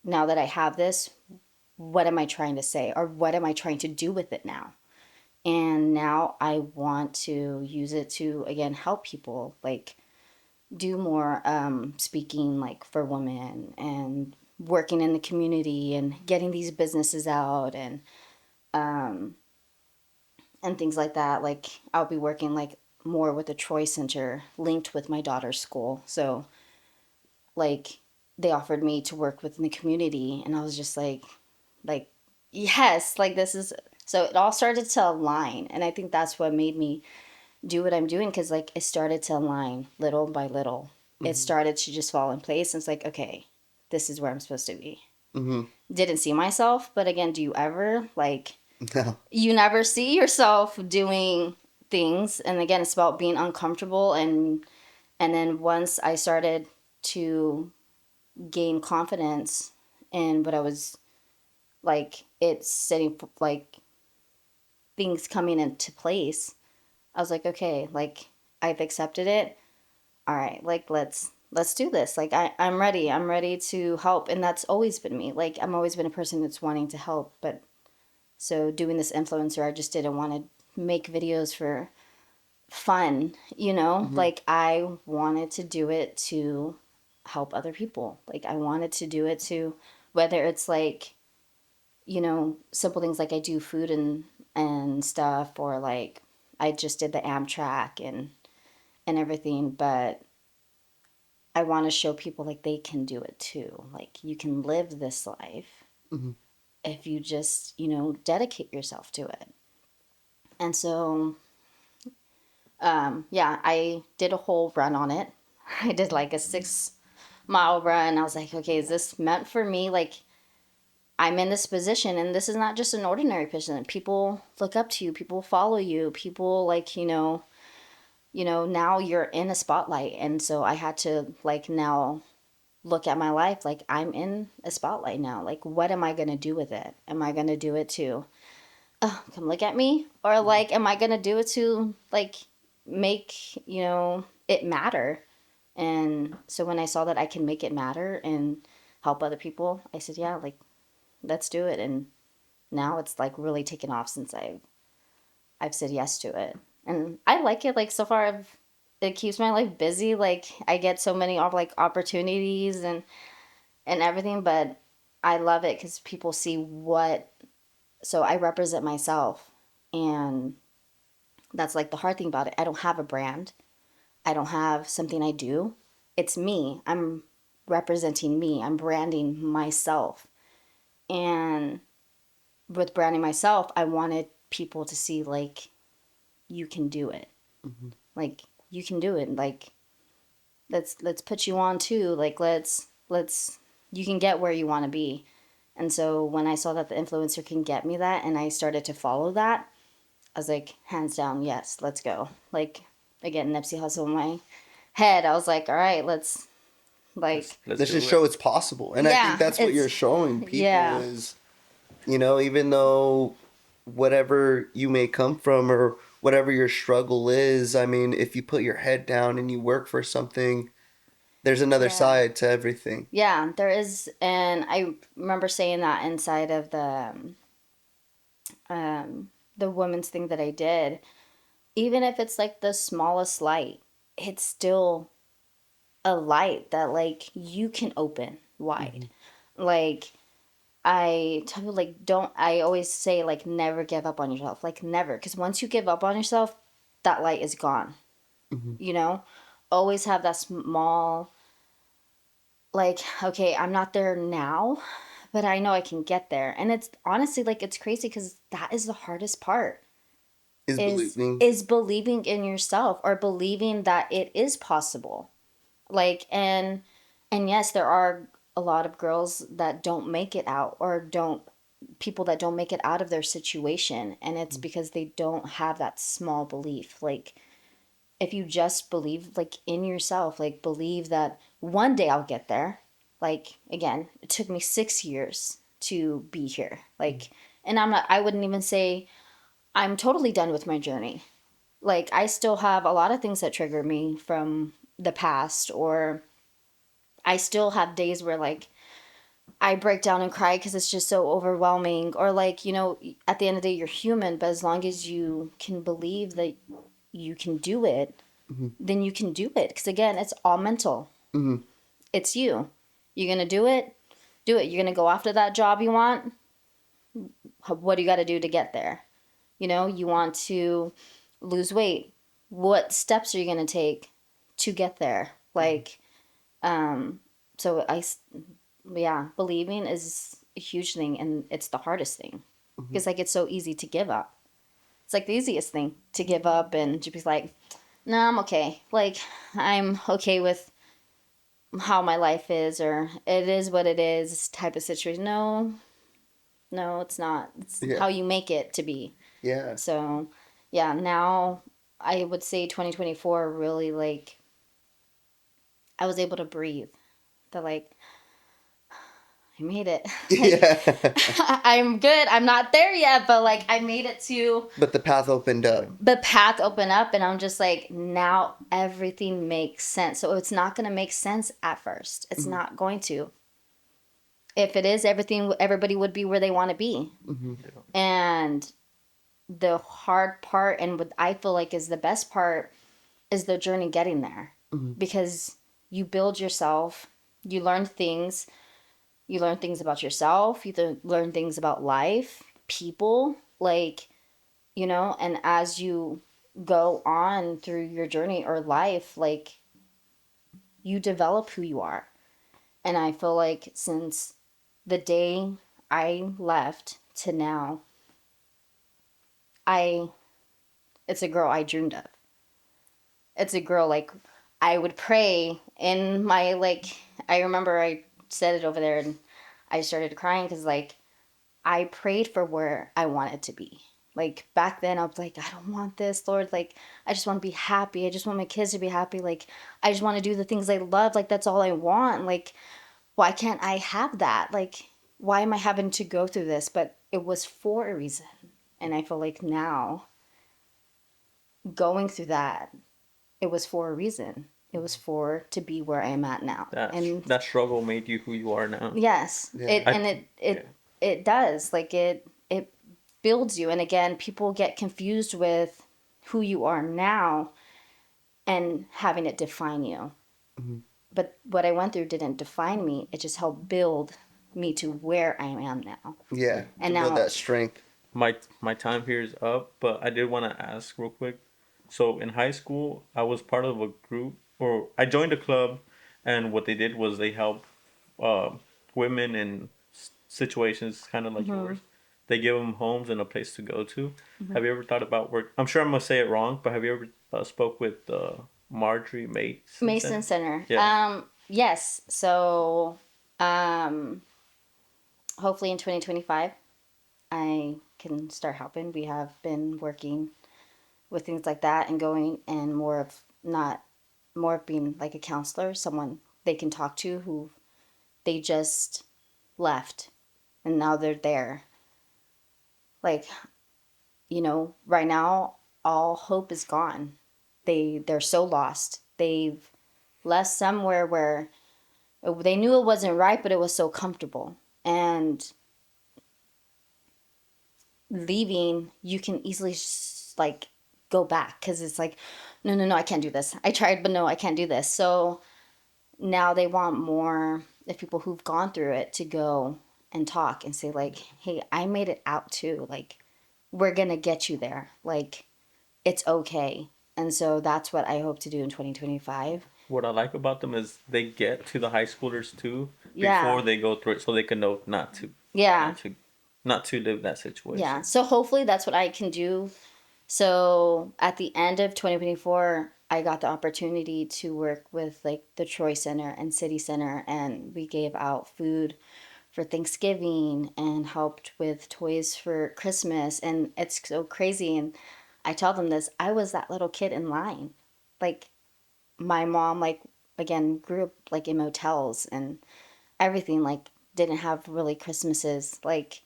now that I have this, what am I trying to say? Or what am I trying to do with it now? And now I want to use it to, again, help people. Like, do more speaking like for women and working in the community and getting these businesses out and things like that. Like I'll be working like more with the Troy Center linked with my daughter's school. So like they offered me to work within the community and I was just like yes, like this is so it all started to align and I think that's what made me do what I'm doing because like it started to align little by little. It started to just fall in place. And it's like, okay, this is where I'm supposed to be. Mm-hmm. Didn't see myself, but again, do you ever like No. you never see yourself doing things? And again, it's about being uncomfortable and then once I started to gain confidence in what I was like, it's setting like things coming into place. I was like, okay, like I've accepted it. All right, like let's do this. Like I'm ready. I'm ready to help. And that's always been me. Like I'm always been a person that's wanting to help. But so doing this influencer, I just didn't want to make videos for fun, you know? Mm-hmm. Like I wanted to do it to help other people. Like I wanted to do it to whether it's like, you know, simple things like I do food and stuff or like I just did the Amtrak and everything, but I want to show people like they can do it too. Like you can live this life Mm-hmm. if you just, you know, dedicate yourself to it. And so, yeah, I did a whole run on it. I did like a 6 mile run. I was like, okay, is this meant for me? Like, I'm in this position, and this is not just an ordinary position. People look up to you, people follow you, people like, now you're in a spotlight. And so I had to like now look at my life, like I'm in a spotlight now. Like, what am I going to do with it? Am I going to do it to, oh, come look at me? Or like, am I going to do it to like make, it matter? And so when I saw that I can make it matter and help other people, I said, yeah, like, let's do it. And now it's like really taken off since I've said yes to it. And I like it. Like so far it keeps my life busy. Like I get so many like opportunities and everything, but I love it cuz people see what so I represent myself, and that's like the hard thing about it. I don't have a brand. I don't have something I do. It's me. I'm representing me. I'm branding myself. And with branding myself, I wanted people to see like you can do it. Like you can do it. Like let's put you on too. Like let's you can get where you want to be. And so when I saw that the influencer can get me that and I started to follow that, I was like, hands down, yes, let's go. Like again, Nipsey Hussle in my head. I was like, all right, let's like Let's do just it. show it's possible. And I think yeah, that's what you're it's showing people yeah. is, even though whatever you may come from or whatever your struggle is, I mean, if you put your head down and you work for something, there's another Yeah. side to everything. Yeah, there is, and I remember saying that inside of the women's thing that I did. Even if it's like the smallest light, it's still a light that like you can open wide. Like I tell you, like don't. I always say like never give up on yourself. Like never, because once you give up on yourself, that light is gone. You know, always have that small like okay, I'm not there now, but I know I can get there. And it's honestly like it's crazy because that is the hardest part Is is believing. is believing in yourself or believing that it is possible. Like and yes, there are a lot of girls that don't make it out or don't people that don't make it out of their situation, and it's because they don't have that small belief. Like if you just believe like in yourself, like believe that one day I'll get there. Like again, it took me 6 years to be here. Like and I wouldn't even say I'm totally done with my journey. Like I still have a lot of things that trigger me from the past, or I still have days where like I break down and cry because it's just so overwhelming, or like, at the end of the day you're human, but as long as you can believe that you can do it, then you can do it. Because again, it's all mental. Mm-hmm. It's you. You're going to do it. Do it. You're going to go after that job you want. What do you got to do to get there? You want to lose weight. What steps are you going to take to get there? Like, so yeah, believing is a huge thing, and it's the hardest thing because like it's so easy to give up. It's like the easiest thing to give up and to be like, no, I'm okay. Like, I'm okay with how my life is, or it is what it is type of situation. No, no, it's not. It's Yeah. how you make it to be. Yeah. So, yeah, now I would say 2024 really like I was able to breathe. That like I made it. Like Yeah. I'm good. I'm not there yet, but like I made it to But the path opened up. the path open up, and I'm just like now everything makes sense. So it's not going to make sense at first. It's not going to. If it is, everybody would be where they want to be. And the hard part and what I feel like is the best part is the journey getting there. Because you build yourself, you learn things. You learn things about yourself, learn things about life, people, like, and as you go on through your journey or life, like, you develop who you are. And I feel like since the day I left to now, I, it's a girl I dreamed of. It's a girl, like, I would pray in my, like, I remember I said it over there and I started crying because, like, I prayed for where I wanted to be. Like back then I was like, I don't want this, Lord. Like I just want to be happy. I just want my kids to be happy. Like I just want to do the things I love. Like that's all I want. Like why can't I have that? Like why am I having to go through this? But it was for a reason. And I feel like now going through that, it was for a reason. It was for to be where I am at now. And That struggle made you who you are now. yes, Yeah. it I- and it does. Like it builds you. And again, people get confused with who you are now and having it define you. Mm-hmm. But what I went through didn't define me. It just helped build me to where I am now. Yeah. And to build now that strength. my time here is up, but I did want to ask real quick. So in high school, I was part of a group, or I joined a club, and what they did was they helped uh, women in situations kind of like yours. They give them homes and a place to go to. Have you ever thought about work? I'm sure I'm gonna say it wrong, but have you ever spoke with Marjorie Mason Center. Yeah. Yes. So hopefully in 2025 I can start helping. We have been working with things like that and going and more of being like a counselor, someone they can talk to who they just left and now they're there. Like, right now all hope is gone. They're so lost. They've left somewhere where they knew it wasn't right, but it was so comfortable. And leaving, you can easily like go back because it's like, no, no, no, I can't do this. I tried, but no, I can't do this. So now they want more of people who've gone through it to go and talk and say like, hey, I made it out too. Like, we're gonna get you there. Like, it's okay. And so that's what I hope to do in 2025. What I like about them is they get to the high schoolers too Yeah. before they go through it, so they can know Yeah. not to live that situation. Yeah. So hopefully that's what I can do. So at the end of 2024, I got the opportunity to work with like the Troy Center and City Center, and we gave out food for Thanksgiving and helped with toys for Christmas. And it's so crazy. And I tell them this, I was that little kid in line. Like my mom, like again, grew up like in motels and everything, like didn't have really Christmases. Like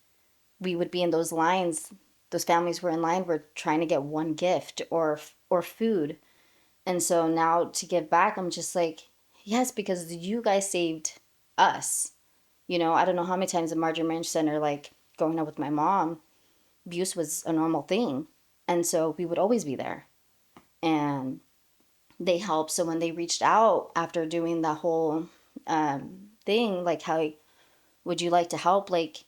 we would be in those lines, those families were in line, were trying to get one gift or food. And so now to give back, I'm just like, yes, because you guys saved us. I don't know how many times at Marjorie Ranch Center, like growing up with my mom, abuse was a normal thing. And so we would always be there. And they helped. So when they reached out after doing the whole thing, like, how would you like to help, like,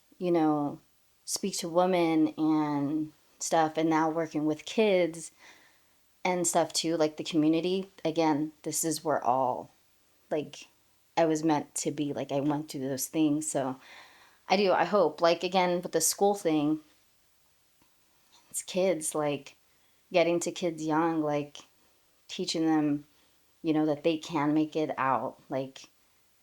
speak to women and stuff, and now working with kids and stuff too, like the community, again, this is where all, like, I was meant to be. Like, I went through those things. So I hope, like, again, with the school thing, it's kids, like, getting to kids young, like, teaching them, that they can make it out. Like,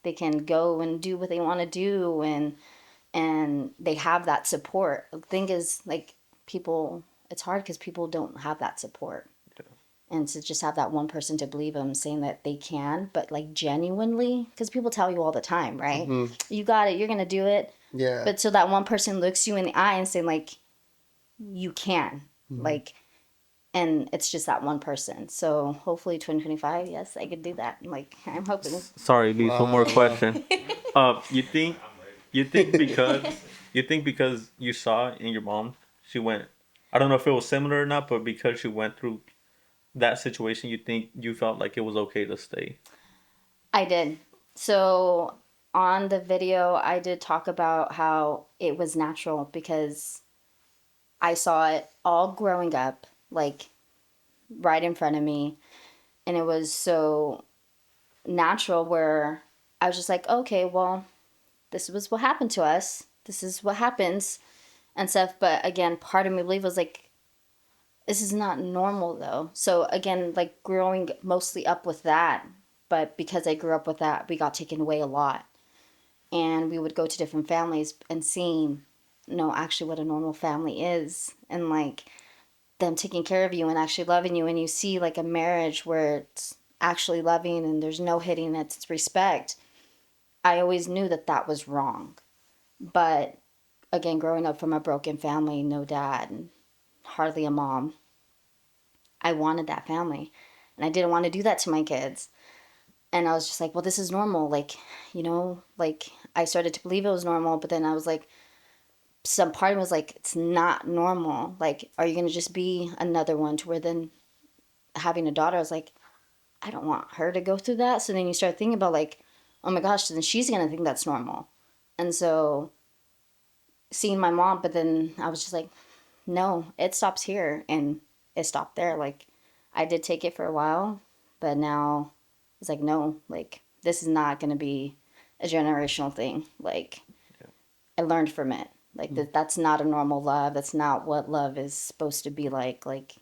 they can go and do what they want to do, and they have that support. The thing is, like, people, it's hard because people don't have that support. And to just have that one person to believe them, saying that they can, but like genuinely, because people tell you all the time, right? Mm-hmm. You got it, you're gonna do it. Yeah. But so that one person looks you in the eye and saying like, you can, like, and it's just that one person. So hopefully 2025, yes, I could do that. Like, I'm hoping. Sorry, Lise, one more Wow. question. You think because you saw it in your mom, she went. I don't know if it was similar or not, but because she went through that situation, you think you felt like it was okay to stay. I did. So on the video, I did talk about how it was natural because I saw it all growing up, like right in front of me. And it was so natural where I was just like, okay, well, this was what happened to us. This is what happens and stuff. But again, part of me believe was like, this is not normal though. So again, like growing mostly up with that. But because I grew up with that, we got taken away a lot. And we would go to different families and seeing, no, actually what a normal family is. And like, them taking care of you and actually loving you, and you see like a marriage where it's actually loving and there's no hitting, it's respect, I always knew that that was wrong. But again, growing up from a broken family, no dad, and hardly a mom, I wanted that family. And I didn't want to do that to my kids. And I was just like, well, this is normal. Like, like I started to believe it was normal, but then I was like, some part of me was like, it's not normal. Like, are you going to just be another one to where then having a daughter, I was like, I don't want her to go through that. So then you start thinking about like, oh my gosh, then she's going to think that's normal. And so seeing my mom, but then I was just like, no, it stops here. And it stopped there. Like, I did take it for a while, but now it's like, no, like, this is not going to be a generational thing. Like, I learned from it. Like, that's not a normal love. That's not what love is supposed to be like. Like,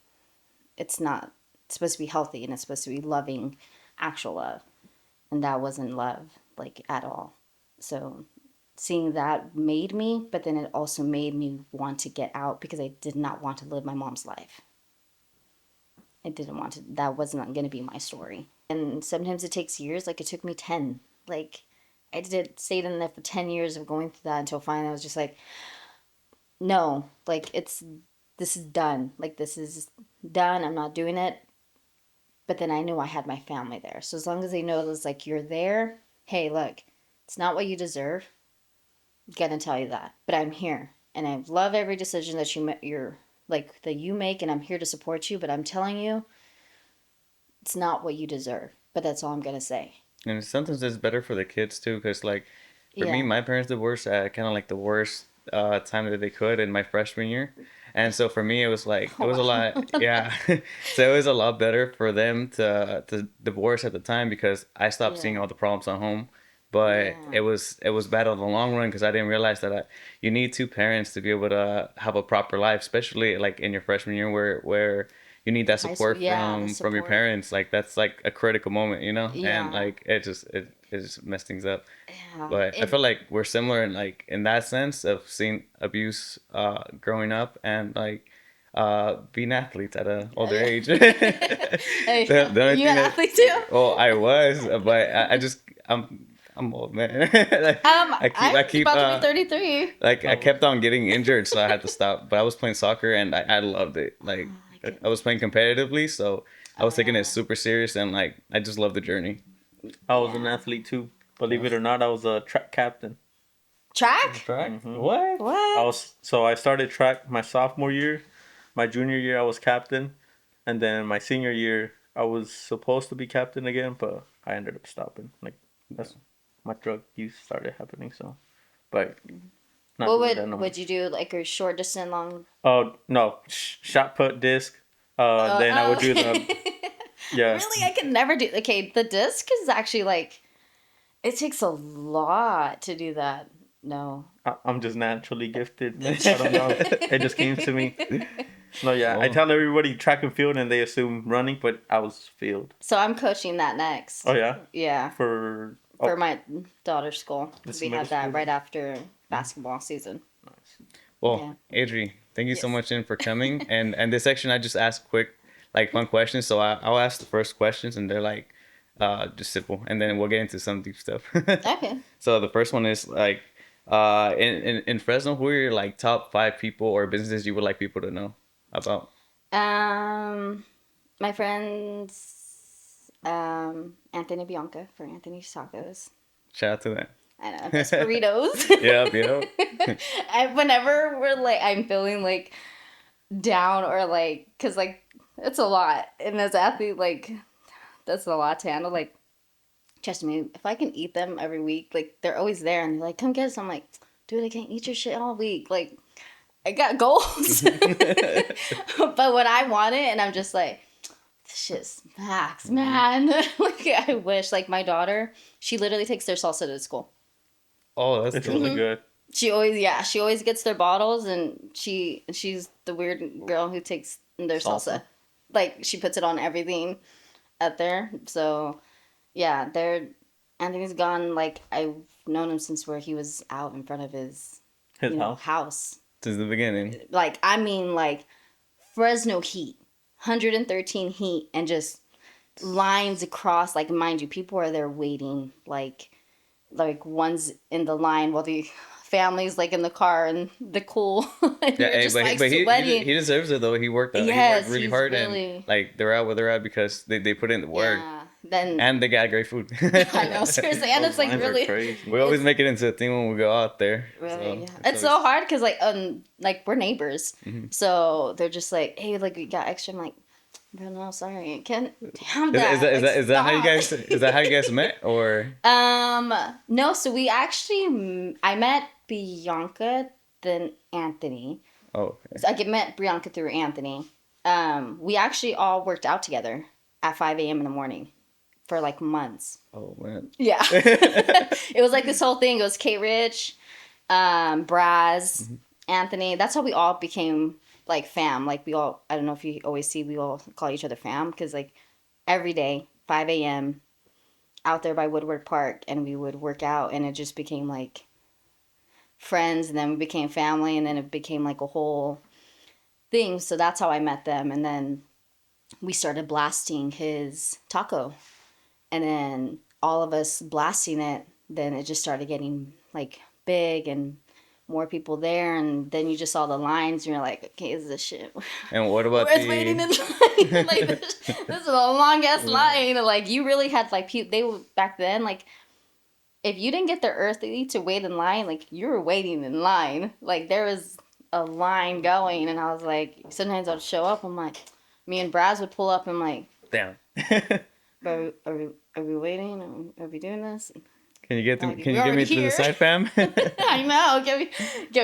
it's not. It's supposed to be healthy and it's supposed to be loving, actual love. And that wasn't love, like, at all. So seeing that made me, but then it also made me want to get out because I did not want to live my mom's life. I didn't want to. That was not going to be my story. And sometimes it takes years. Like, it took me 10. Like, I did stayed in there for 10 years of going through that until finally I was just like, no, like, this is done. Like, this is done. I'm not doing it. But then I knew I had my family there. So as long as they know it was like, you're there, hey, look, it's not what you deserve. I'm gonna tell you that. But I'm here. And I love every decision that that you make, and I'm here to support you, but I'm telling you, it's not what you deserve. But that's all I'm gonna say. And sometimes it's better for the kids too, because like for me, Yeah. my parents divorced at kind of like the worst time that they could in my freshman year, and so for me it was like it was a Wow. lot, yeah. So it was a lot better for them to divorce at the time because I stopped seeing Yeah. all the problems at home. But Yeah. it was bad in the long run because I didn't realize that you need two parents to be able to have a proper life, especially like in your freshman year where you need that High school, support yeah, the from your support. parents. Like that's like a critical moment, and Yeah. like it just messed things up. Yeah. But I feel like we're similar in like in that sense of seeing abuse growing up and like being athletes at an older age. Hey, The only you thing an that, athlete too? well, I was, but I just I'm old, man. Like, I I'm keep about to be 33. like I Oh, kept on getting injured, so I had to stop. But I was playing soccer and I loved it. Like Oh my I was goodness. playing competitively, so I Oh was taking it yeah. super serious and like I just loved the journey. I was an Yeah. athlete too. Believe it or not, I was a track captain. Track? Track? Hmm What? What? I started track my sophomore year. My junior year I was captain, and then my senior year I was supposed to be captain again, but I ended up stopping. Like that's my drug use started happening. So, but not What doing that no more. would you do? Like a short distance, long? Oh no, shot put disc. Then I would do the yeah. Really, I could never do. Okay, the disc is actually like it takes a lot to do that. No. I'm just naturally gifted. I don't know. It just came to me. No, yeah. I Oh, tell everybody track and field, and they assume running, but I was field. So I'm coaching that next. Oh yeah, Yeah, for for my daughter's school. this We middle have that school. right after basketball season. Nice. well, Yeah. Adrie, thank you so Yes. much in for coming. And this section I just ask quick, like fun questions. So I'll ask the first questions, and they're like, just simple, and then we'll get into some deep stuff. Okay. So the first one is like, in Fresno, who are your like top 5 people or businesses you would like people to know about? My friends, Anthony Bianca for Anthony's Tacos. Shout out to that. I know, best burritos. Yep. Whenever we're like, I'm feeling like down or like, cause like it's a lot, and as an athlete, like that's a lot to handle. Like, trust me, if I can eat them every week, like they're always there, and they're like, come get us. I'm like, dude, I can't eat your shit all week. Like, I got goals. But when I want it, and I'm just like, this shit smacks, man. Like, I wish, like, my daughter, she literally takes their salsa to school. Oh, that's It's cool. really good. She always gets their bottles, and she's the weird girl who takes their salsa. Salsa. Like, she puts it on everything out there. So, yeah, Anthony's gone, like, I've known him since where he was out in front of his, His house. house. Since the beginning. Like, I mean, like, Fresno heat, 113 heat, and just lines across. Like, mind you, people are there waiting, like one's in the line while the family's like in the car and the cool, and Yeah, you're just like but sweating. he deserves it though. He worked out. He Yes, worked really he's hard, really. and like they're out where they're at because they put in the work, Yeah. Then and they got great food. I know, seriously, and Those it's like lines are really, crazy. We always make it into a thing when we go out there. really, yeah. it's It's so always- hard because like we're neighbors, so they're just like, hey, like we got extra. I'm like, bro, no, sorry, I can't have that. Is that how you Like, guys stop. is that how you guys met or No, so we actually, I met Bianca, then Anthony. oh okay. So I met Bianca through Anthony. We actually all worked out together at 5 a.m. in the morning for like months. Oh man. Yeah. It was like this whole thing. It was Kate Rich, Braz, Anthony. That's how we all became like fam. Like we all, I don't know if you always see, we all call each other fam because like every day, 5 a.m. out there by Woodward Park, and we would work out, and it just became like friends, and then we became family, and then it became like a whole thing. So that's how I met them, and then we started blasting his taco, and then all of us blasting it, then it just started getting like big and more people there, and then you just saw the lines and you're like, okay, is this shit? And what about Where's waiting in line? Like this is a long ass line. Like you really had like they were back then, like if you didn't get there early to wait in line, like you were waiting in line. Like there was a line going, and I was like, sometimes I'd show up, I'm like, me and Braz would pull up, and I'm like, damn. are we waiting? Are we doing this? Can you get Like, can we're you get me already through the here. side, fam? I know. Can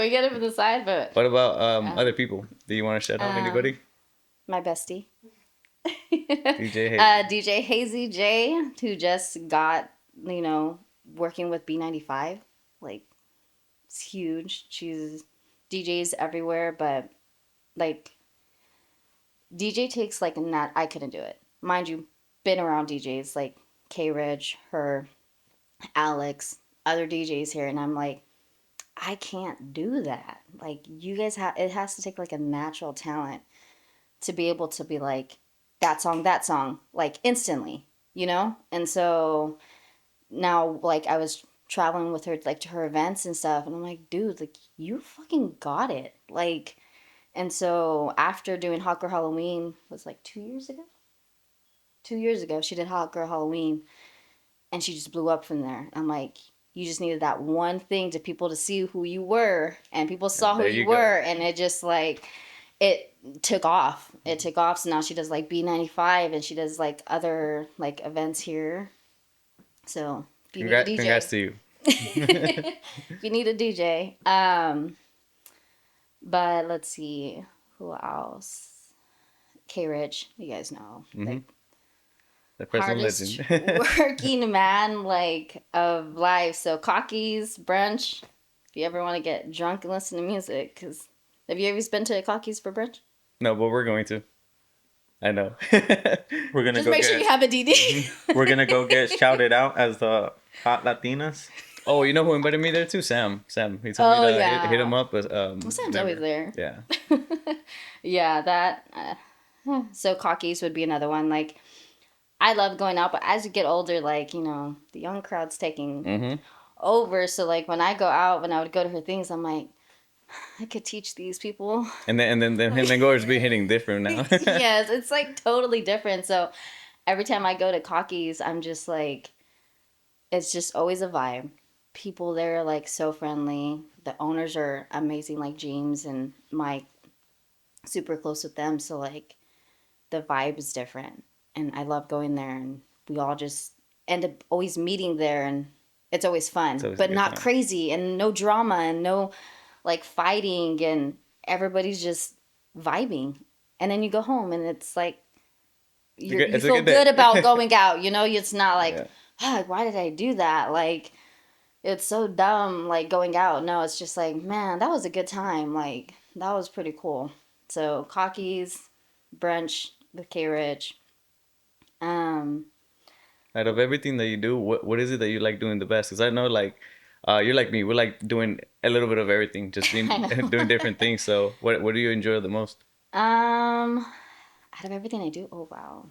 we get it from the side? But What about other people? Do you want to shout out anybody? my bestie, DJ Hayes. DJ Hazy J, who just got, working with B95. Like, it's huge. She's DJs everywhere, but like DJ takes like a nut. I couldn't do it. Mind you, been around DJs like K Ridge, her, Alex, other DJs here, and I'm like, I can't do that. Like you guys have, it has to take like a natural talent to be able to be like that song, like instantly, And so now, like I was traveling with her, like to her events and stuff, and I'm like, dude, like you fucking got it, like. And so after doing Hot Girl Halloween, was like 2 years ago. 2 years ago, she did Hot Girl Halloween, and she just blew up from there. I'm like, you just needed that one thing to people to see who you were, and people saw who there you you go. were, and it just like it took off. It took off. So now she does like B95, and she does like other like events here. So if you need a DJ, Congrats to you. if you need a DJ, but let's see who else. K Rich, you guys know, like The Fresno hardest legend. working man like of life. So Cocky's brunch. If you ever want to get drunk and listen to music, because have you ever been to Cocky's for brunch? No, but we're going to. I know. We're gonna Just go make get. sure you have a DD. We're gonna go get shouted out as the hot Latinas. Oh, you know who invited me there too? Sam. He told Oh, me to yeah. hit him up. But, Sam's never. always there. Yeah. Yeah, that. So Cocky's would be another one. Like, I love going out, but as you get older, like, the young crowd's taking over. So, like, when I go out, when I would go to her things, I'm like, I could teach these people. And then him and Gorge be hitting different now. Yes, it's like totally different. So every time I go to Cocky's, I'm just like, it's just always a vibe. People there are like so friendly. The owners are amazing, like James and Mike, super close with them. So like the vibe is different. And I love going there, and we all just end up always meeting there, and it's always fun, always a but good not time. crazy, and no drama, and no like fighting, and everybody's just vibing. And then you go home, and it's like you It's a feel good day. good about going out. It's not like, Yeah. why did I do that? Like, it's so dumb, like going out. No, it's just like, man, that was a good time. Like, that was pretty cool. So, Cocky's, brunch with K Rich. Out of everything that you do, what is it that you like doing the best? Because I know, like, you're like me. We're like doing a little bit of everything, just doing different things. So, what do you enjoy the most? Out of everything I do, oh wow.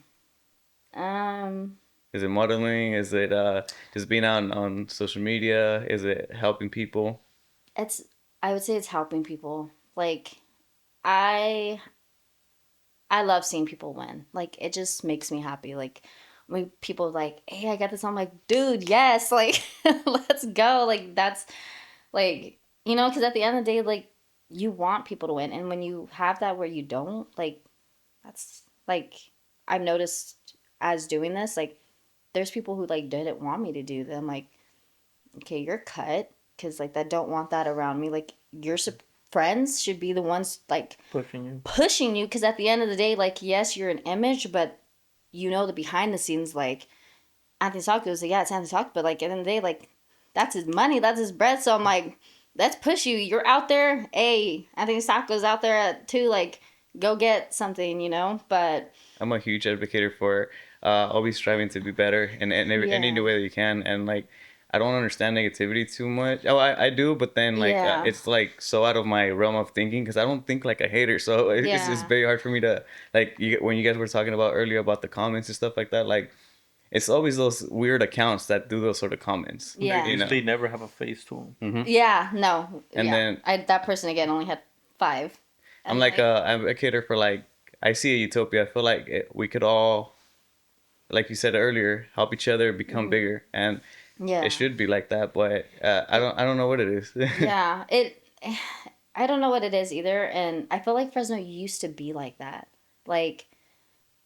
Um, Is it modeling? Is it just being on social media? Is it helping people? it's I would say it's helping people. Like I I love seeing people win. Like it just makes me happy. Like when people like, hey, I got this. I'm like, dude, yes, like let's go. Like that's like because at the end of the day, like you want people to win, and when you have that where you don't, like that's like I've noticed as doing this, like there's people who like didn't want me to do them. Like, okay, you're cut because like that don't want that around me. Like your friends should be the ones like Pushing you. pushing you because at the end of the day, like yes, you're an image, but the behind the scenes, like Anthony Sacco, so yeah, it's Anthony Sacco, but like at the end of the day, like that's his money, that's his bread. So I'm like, let's push you. You're out there. Hey, Anthony Sacco's out there too. Like, go get something, But I'm a huge advocate for always striving to be better in any yeah, way that you can. And like, I don't understand negativity too much. Oh, I do, but then like yeah, it's like so out of my realm of thinking because I don't think like a hater. So it's yeah, very hard for me to like when you guys were talking about earlier about the comments and stuff like that. Like, it's always those weird accounts that do those sort of comments. They yeah, You know. usually never have a face to them. yeah. No, And yeah. then That person again only had 5, I'm and like like a advocate for like I see a utopia. I feel like we could all, like you said earlier, help each other become bigger, and it yeah, should be like that. But I don't know what it is. yeah. I don't know what it is either, and I feel like Fresno used to be like that. Like,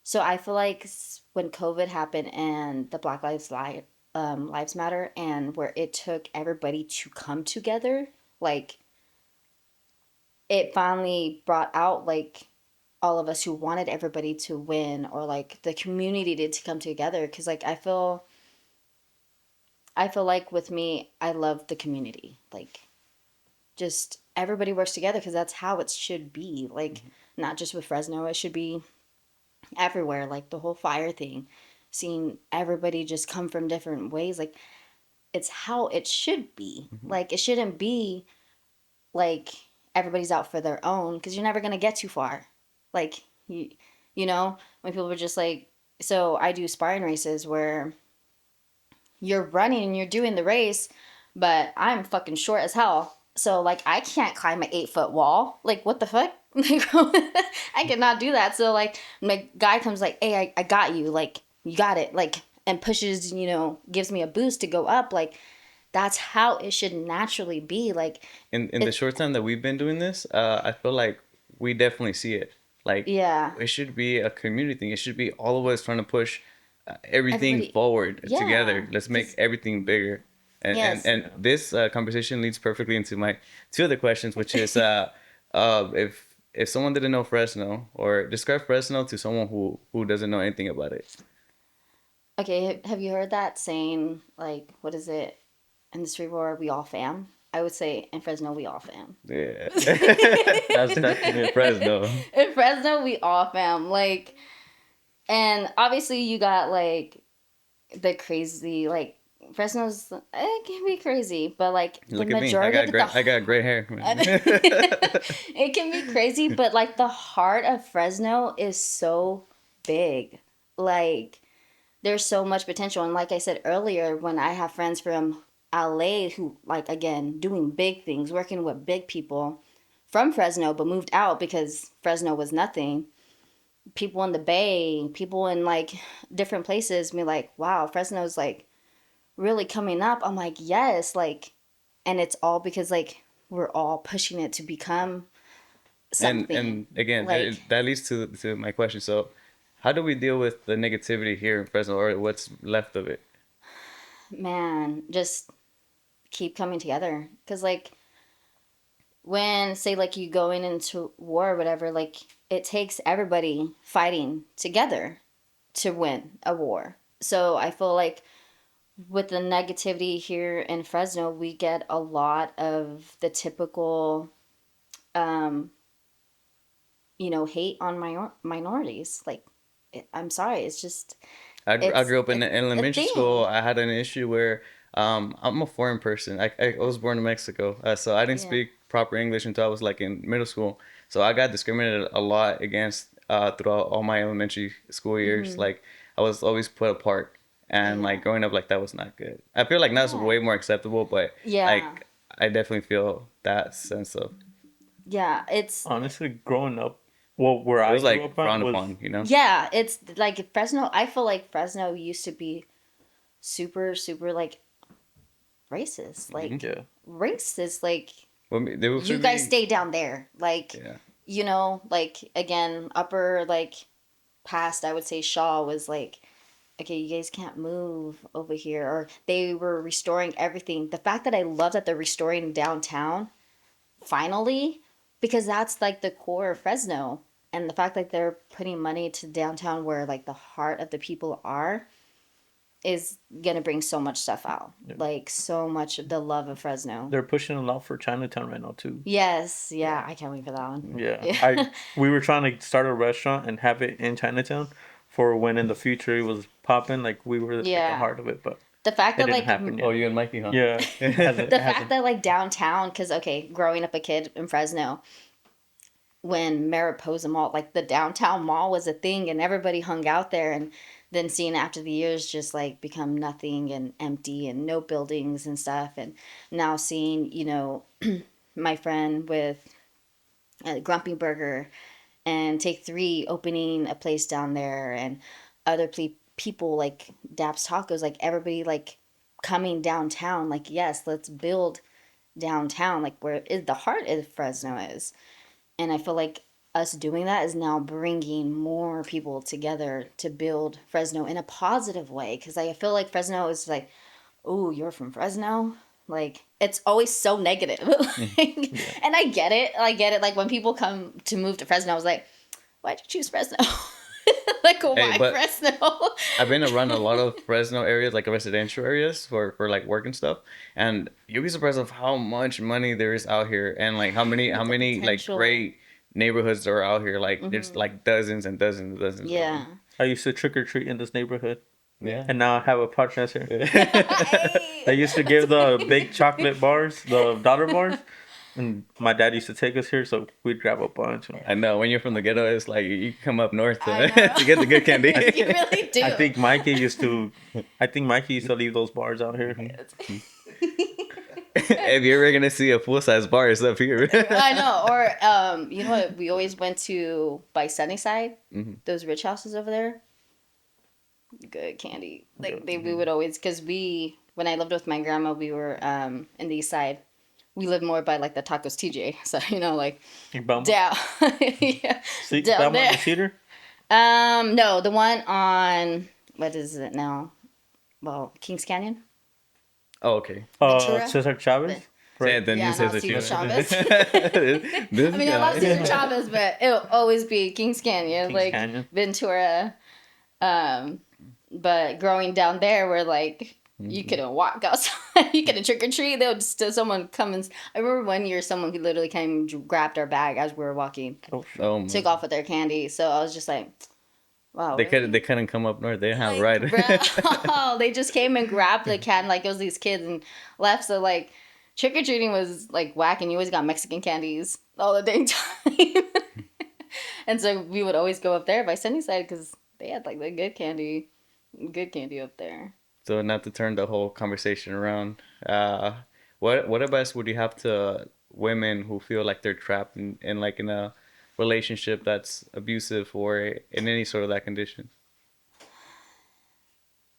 so I feel like when COVID happened and the Lives Matter, and where it took everybody to come together, like it finally brought out like all of us who wanted everybody to win or like the community to come together. Because like I feel like with me, I love the community. Like just everybody works together because that's how it should be. Like not just with Fresno, it should be everywhere. Like the whole fire thing, seeing everybody just come from different ways. Like it's how it should be. Like it shouldn't be like everybody's out for their own because you're never gonna get too far. Like when people were just like, so I do sparring races where you're running and you're doing the race, but I'm fucking short as hell. So like I can't climb an 8-foot wall. Like what the fuck? Like I cannot do that. So like my guy comes like, hey, I got you. Like you got it. Like and pushes, gives me a boost to go up. Like that's how it should naturally be. Like In the it, short time that we've been doing this, I feel like we definitely see it. Like, yeah. it should be a community thing. It should be all of us trying to push everything Everybody, forward yeah. together. Let's make 'Cause- everything bigger. yes. And this conversation leads perfectly into my two other questions, which is if someone didn't know Fresno, or describe Fresno to someone who doesn't know anything about it. Okay, have you heard that saying, like, what is it? In the street war, we all fam? I would say in Fresno, we all fam. Yeah. That's definitely Fresno. In Fresno, we all fam. Like, and obviously you got, like, the crazy, like, Fresno's, it can be crazy, but, like, the Look at me. majority of I got gray hair. it can be crazy, but, like, the heart of Fresno is so big. Like, there's so much potential. And like I said earlier, when I have friends from LA who, like, again, doing big things, working with big people from Fresno, but moved out because Fresno was nothing. People in the Bay, people in like different places be like, wow, Fresno's like really coming up. I'm like, yes, like, and it's all because like we're all pushing it to become something. And again, Like, that leads to my question. So, how do we deal with the negativity here in Fresno, or what's left of it? man, just keep coming together. Because, like, when say like you going into war or whatever, like it takes everybody fighting together to win a war. So I feel like with the negativity here in Fresno, we get a lot of the typical um hate on minorities. Like I'm sorry, it's just I it's grew up in a elementary school. thing. I had an issue where I'm a foreign person. I was born in Mexico, so I didn't Yeah. speak proper English until I was like in middle school. So I got discriminated a lot against throughout all my elementary school years. Like I was always put apart, and like growing up like that was not good. I feel like now it's way more acceptable, but Yeah. like I definitely feel that sense of Yeah, it's Honestly, growing up, well, where it I was grew like up at frowned was upon, you know. yeah, it's like Fresno. I feel like Fresno used to be super, super like racist. Like yeah. racist. Like Well, there will you guys be stay down there. Like yeah. you know, like again, upper like past. I would say Shaw was like, okay, you guys can't move over here, or they were restoring everything. The fact that I love that they're restoring downtown finally, because that's like the core of Fresno. And the fact that they're putting money to downtown where like the heart of the people are is gonna bring so much stuff out. Yeah. Like so much of the love of Fresno. They're pushing a lot for Chinatown right now too. Yes, yeah, I can't wait for that one. Yeah, we were trying to start a restaurant and have it in Chinatown for when in the future it was popping. Like we were like the Yeah. heart of it, but The fact it that didn't like happen Oh, yet. you and Mikey, huh? Yeah, it hasn't. the It fact hasn't. that like downtown, because okay, growing up a kid in Fresno, when Mariposa Mall, like the downtown mall was a thing and everybody hung out there, and then seeing after the years just like become nothing and empty and no buildings and stuff, and now seeing, you know, my friend with Grumpy Burger and Take Three opening a place down there, and other people like Daps Tacos, like everybody like coming downtown, like yes, let's build downtown, like where is the heart of Fresno is. And I feel like us doing that is now bringing more people together to build Fresno in a positive way. Because I feel like Fresno is like, oh, you're from Fresno? Like, it's always so negative. Like, and I get it. I get it. Like, when people come to move to Fresno, I was like, why'd you choose Fresno? Like, why but Fresno? I've been around a lot of Fresno areas, like residential areas for like work and stuff, and you'll be surprised of how much money there is out here, and like how many like potential. great neighborhoods are out here. Like there's like dozens and dozens and dozens. Of Yeah. them. I used to trick or treat in this neighborhood, Yeah. and now I have a podcast here. Hey. I used to give the big chocolate bars, the dollar bars, and my dad used to take us here, so we'd grab a bunch. I know when you're from the ghetto, it's like you come up north I to, know. to get the good candy. You really do. I think Mikey used to. I think Mikey used to leave those bars out here. If you're ever gonna see a full size bar, it's up here. I know. Or you know what? We always went to by Sunnyside, those rich houses over there. Good candy. Like we would always, because when I lived with my grandma, we were in the east side. We lived more by like the Tacos TJ, so you know, like down, yeah, See, down that one, there. the cedar. No, the one on what is it now? Well, Kings Canyon. Oh, okay. Ventura? Cesar Chavez. Yeah, the Yeah, new not Cesar Cesar Chavez. Chavez. I mean, I love Cesar Chavez, but it'll always be Kings Canyon, Kings like Canyon. Ventura. But growing down there, where like you couldn't walk outside, you couldn't trick or treat. They would just someone come and. I remember one year someone who literally came and grabbed our bag as we were walking, Oh my. took off with their candy. So I was just like, wow. They really? couldn't come up north. They didn't have a Like, ride. bro, they just came and grabbed the can like it was these kids and left. So like trick or treating was like whack, and you always got Mexican candies all the dang time. And so we would always go up there by Sunnyside because they had like the good candy up there. So not to turn the whole conversation around, what advice would you have to women who feel like they're trapped in like in a relationship that's abusive or in any sort of that condition?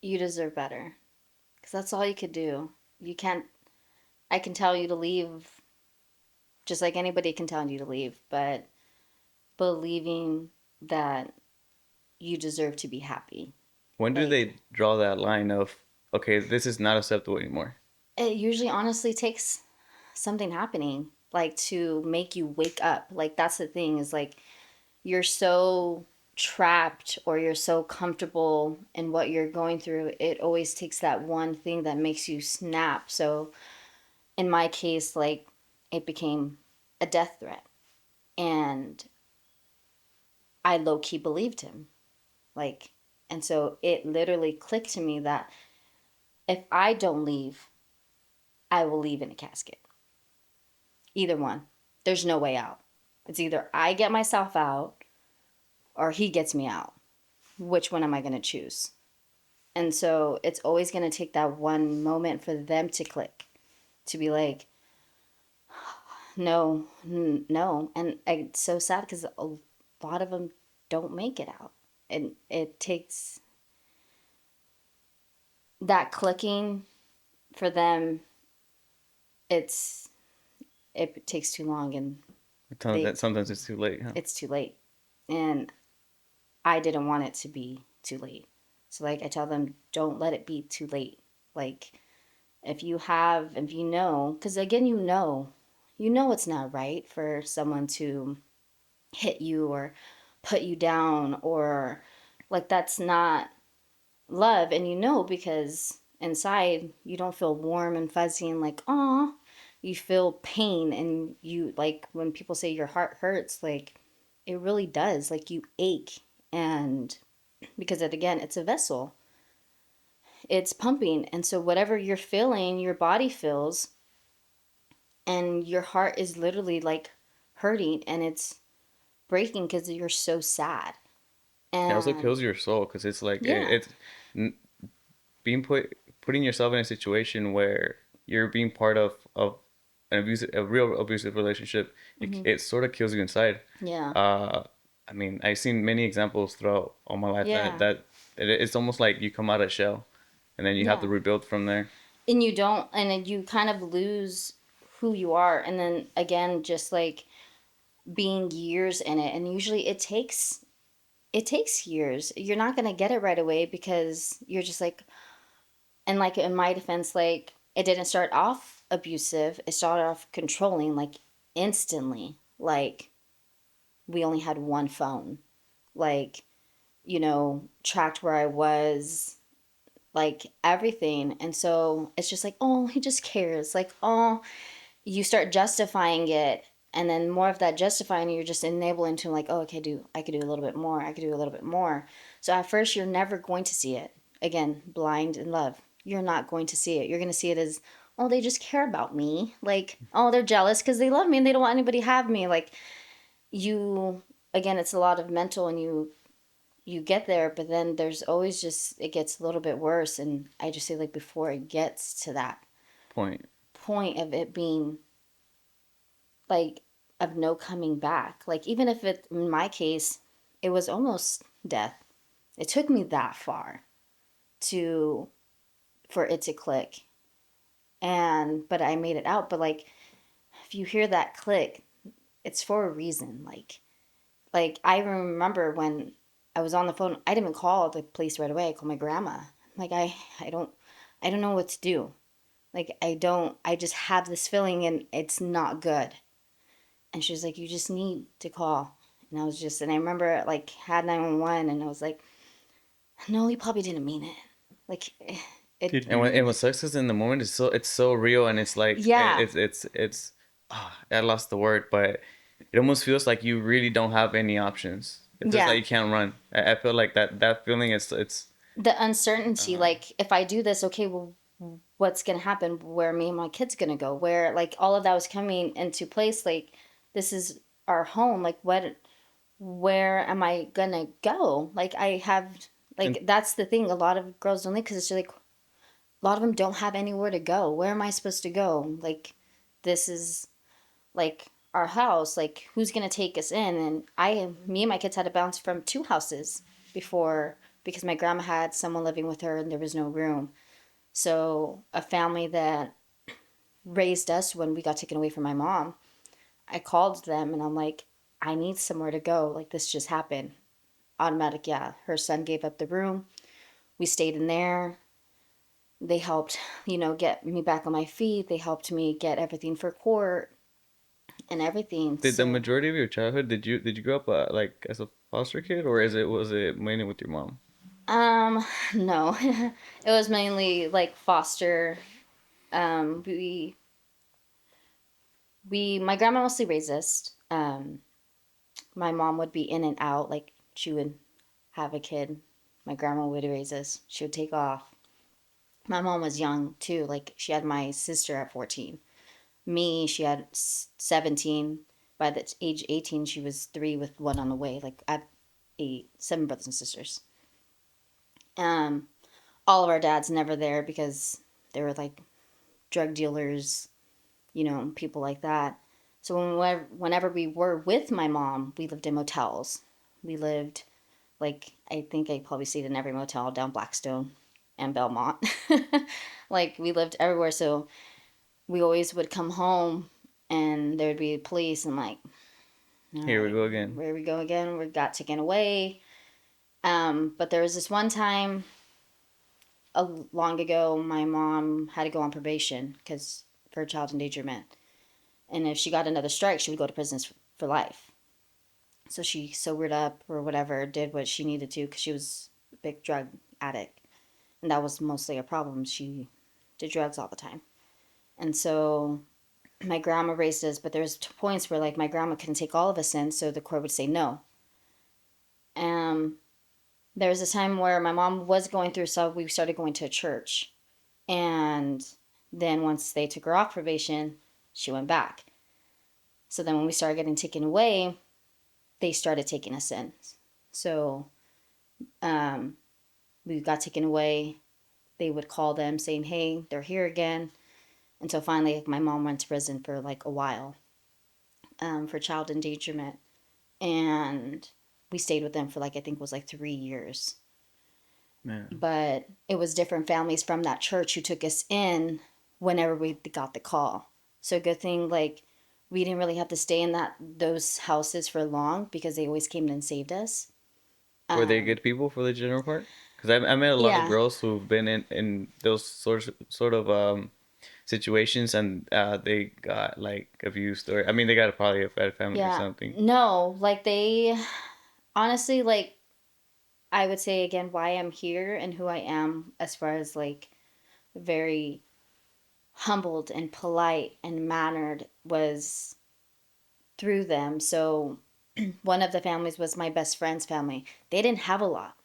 You deserve better, because that's all you could do. You can't. I can tell you to leave, just like anybody can tell you to leave, but believing that you deserve to be happy. When do Like- they draw that line of, okay, this is not acceptable anymore? It usually honestly takes something happening, like to make you wake up. Like that's the thing, is like you're so trapped or you're so comfortable in what you're going through. It always takes that one thing that makes you snap. So in my case, like it became a death threat, and I low key believed him. Like, and so it literally clicked to me that if I don't leave, I will leave in a casket. Either one. There's no way out. It's either I get myself out or he gets me out. Which one am I going to choose? And so it's always going to take that one moment for them to click, to be like, no, no. And it's so sad because a lot of them don't make it out. And it takes that clicking for them. It takes too long, and Sometimes it's too late, huh? it's too late. And I didn't want it to be too late. So like I tell them, don't let it be too late. Like if you know, because again, you know it's not right for someone to hit you or put you down, or like that's not love. And you know, because inside you don't feel warm and fuzzy and like, oh, you feel pain. And you, like when people say your heart hurts, like it really does. Like you ache. And because again, it's a vessel, it's pumping. And so whatever you're feeling, your body feels, and your heart is literally like hurting and it's breaking because you're so sad. It also And kills your soul because it's like yeah, it's n- being putting yourself in a situation where you're being part of a real abusive relationship. It sort of kills you inside. yeah, Uh, I mean, I've seen many examples throughout all my life yeah, it's almost like you come out of shell, and then you have to yeah. rebuild from there. And you don't, and then you kind of lose who you are. And then again, just like being years in it. And usually it takes years. You're not going to get it right away because you're just like, and like in my defense, like it didn't start off abusive, it started off controlling, like instantly. Like we only had one phone, like, tracked where I was, like everything. And so it's just like, oh, he just cares. Like, oh, you start justifying it. And then more of that justifying, you're just enabling to like, oh, okay, I could do a little bit more. I could do a little bit more. So at first, you're never going to see it. Again, blind in love. You're not going to see it. You're going to see it as, oh, they just care about me. Like, oh, they're jealous because they love me and they don't want anybody to have me. Like, you, again, it's a lot of mental, and you get there, but then there's always just, it gets a little bit worse. And I just say, like, before it gets to that Point. point of it being like of no coming back. Like even if it, in my case, it was almost death. It took me that far to for it to click. And but I made it out. But like if you hear that click, it's for a reason. Like I remember when I was on the phone, I didn't even call the police right away. I called my grandma. Like I don't know what to do. Like I just have this feeling and it's not good. And she was like, you just need to call. And I was just, and I remember like had 911 and I was like, no, he probably didn't mean it. Like it, Did And what you? sucks is in the moment it's so real, and it's like yeah, it's I lost the word, but it almost feels like you really don't have any options. It feels like yeah. you can't run. I feel like that feeling is it's The uncertainty, uh, like if I do this, okay, well, what's going to happen? Where me and my kids going to go? Where like all of that was coming into place. Like this is our home. Like where am I going to go? Like I have, and like that's the thing. A lot of girls don't leave because it's just like, a lot of them don't have anywhere to go. Where am I supposed to go? Like, this is like our house. Like, who's gonna take us in? And me and my kids had to bounce from two houses before because my grandma had someone living with her and there was no room. So a family that raised us when we got taken away from my mom, I called them and I'm like, I need somewhere to go. Like this just happened. Automatic, yeah. Her son gave up the room. We stayed in there. They helped, get me back on my feet. They helped me get everything for court and everying. did the So, majority of your childhood did you grow up like as a foster kid, or is it was it mainly with your mom? um, no, it was mainly like foster. Um, we, my grandma mostly raised us. My mom would be in and out. Like she would have a kid. My grandma would raise us. She would take off. My mom was young too. Like she had my sister at 14. Me, she had 17. by the age 18, she was 3 with one on the way. Like I have 7 brothers and sisters. Um, all of our dads never there because they were like drug dealers, people like that. So whenever we were with my mom, we lived in motels. We lived, like, I think I probably stayed in every motel down Blackstone and Belmont. Like, we lived everywhere. So we always would come home and there'd be police and like, all Here we right, go again. where we go again. We got taken away. But there was this one time long ago, my mom had to go on probation because for child endangerment. And if she got another strike, she would go to prison for life. So she sobered up or whatever, did what she needed to because she was a big drug addict. And that was mostly a problem. She did drugs all the time. And so my grandma raised us, but there was points where like my grandma couldn't take all of us in, so the court would say no. There was a time where my mom was going through, so we started going to a church. And then once they took her off probation, she went back. So then when we started getting taken away, they started taking us in. So we got taken away. They would call them saying, hey, they're here again. Until finally, like, my mom went to prison for like a while for child endangerment. And we stayed with them for like, I think it was like 3 years. Man. But it was different families from that church who took us in whenever we got the call. So good thing, like, we didn't really have to stay in those houses for long because they always came in and saved us. Were they good people for the general part? Because I met a lot of Yeah. girls who've been in those sort of situations, and they got like abused, or I mean, they got probably a bad family or Yeah. something. No, like they honestly, like, I would say again why I'm here and who I am as far as like very humbled and polite and mannered was through them. So one of the families was my best friend's family. They didn't have a lot.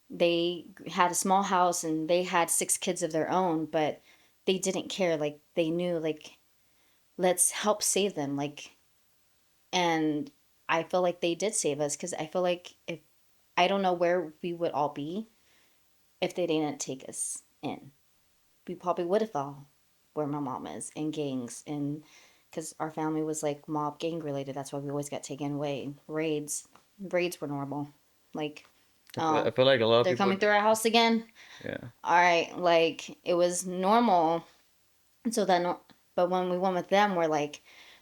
They had a small house and they had 6 kids of their own, but they didn't care. Like they knew, like, let's help save them. Like, and I feel like they did save us because I feel like if I don't know where we would all be if they didn't take us in. We probably would have fell where my mom is in gangs and because our family was like mob gang related. That's why we always got taken away. Raids were normal. Like, I oh, feel like a lot of they're people. coming through our house again. Yeah. All right, like it was normal. And so then, but when we went with them, we're like,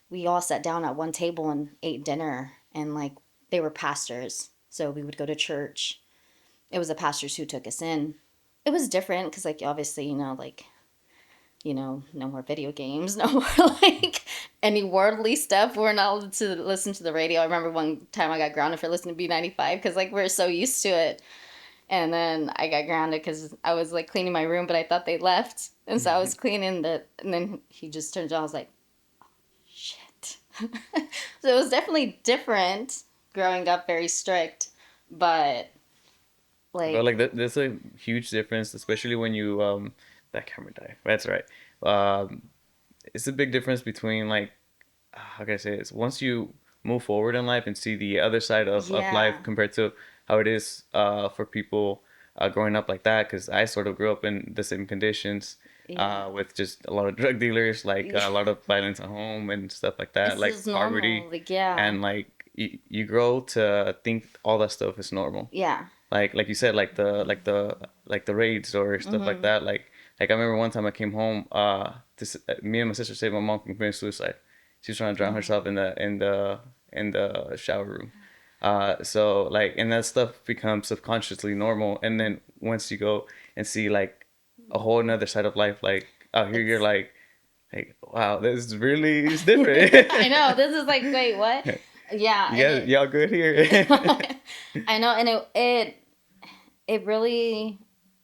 we all sat down at one table and ate dinner, and like they were pastors, so we would go to church. It was the pastors who took us in. It was different because, like, obviously, like, no more video games, no more like any worldly stuff. We're not allowed to listen to the radio. I remember one time I got grounded for listening to B95 because like we're so used to it. And then I got grounded because I was like cleaning my room, but I thought they left. And so I was cleaning and then he just turned around. I was like, shit. So it was definitely different growing up, very strict. But I feel like, like there's a huge difference, especially when you that camera died. That's right. Um, it's a big difference between like how can I say this? Once you move forward in life and see the other side of life yeah, compared to how it is for people growing up like that, because I sort of grew up in the same conditions yeah. with just a lot of drug dealers, like Yeah. a lot of violence at home and stuff like that, It's like just normal. poverty, Like, yeah. and like you grow to think all that stuff is normal. Yeah. Like you said, like the raids or stuff like Mm-hmm. that. Like I remember one time I came home. Me and my sister saved my mom from committing suicide. She was trying to drown Oh. herself in the shower room. So like, and that stuff becomes subconsciously normal. And then once you go and see like a whole another side of life, like out here you're It's like wow, this really is different. I know. This is like, wait, what? Yeah, You and guys, y'all good here? I know, and it really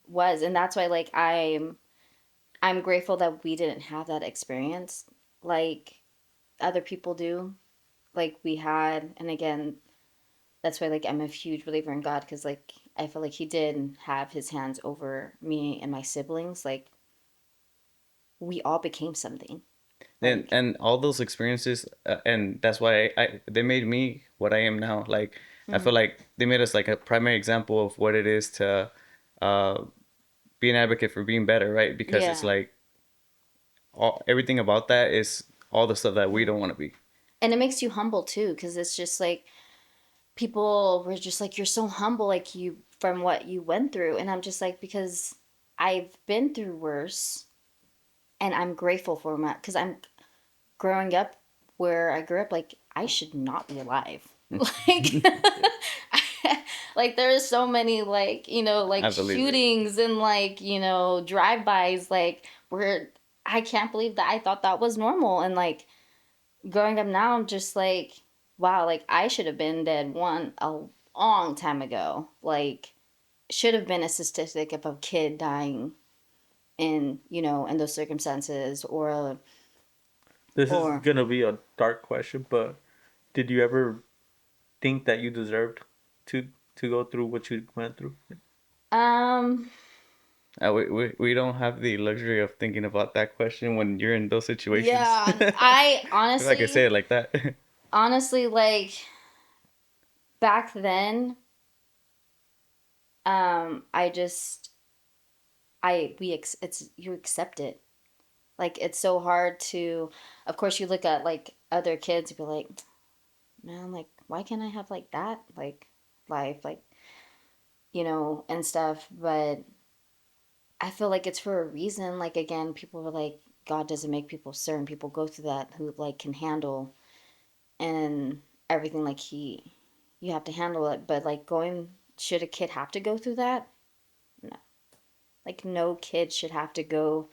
was, and that's why like I'm grateful that we didn't have that experience like other people do. Like we had, and again, that's why like I'm a huge believer in God because like I feel like He did have His hands over me and my siblings. Like we all became something. Like, And all those experiences, and that's why they made me what I am now. Like I feel like they made us like a primary example of what it is to uh, be an advocate for being better, right? Because it's yeah. like everything about that is all the stuff that we don't want to be. And it makes you humble too, because it's just like people were just like, you're so humble, like you from what you went through. And I'm just like, because I've been through worse and I'm grateful for my, because I'm growing up where I grew up, like I should not be alive. Like, like there's so many like, like I believe it. shootings and like, drive-bys, like where I can't believe that I thought that was normal. And like growing up now, I'm just like, wow, like I should have been dead one a long time ago. Like, should have been a statistic of a kid dying in, in those circumstances This is or gonna be a dark question, but did you ever think that you deserved to to go through what you went through? um We don't have the luxury of thinking about that question when you're in those situations. yeah, I If I could say it like that. honestly like back then I just I we ex- it's you accept it. Like it's so hard to, of course you look at like other kids and be like, man, like why can't I have like that like life, like, and stuff. But I feel like it's for a reason. Like again, people were like, God doesn't make people, certain people go through that who like can handle and everything, like you have to handle it. But like going, should a kid have to go through that? No. Like no kid should have to grow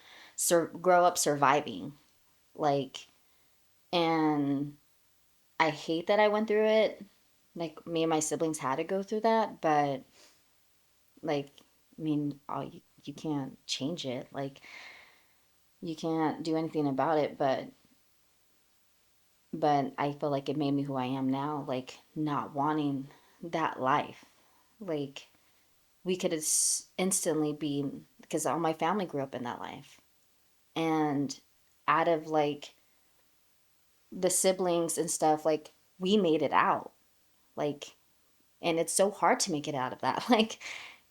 up surviving. Like, and I hate that I went through it. Like me and my siblings had to go through that, but like, I mean, you can't change it. Like, you can't do anything about it. But I feel like it made me who I am now. Like, not wanting that life. Like, we could have instantly been, because all my family grew up in that life, and out of like the siblings and stuff, like we made it out. Like, and it's so hard to make it out of that. Like,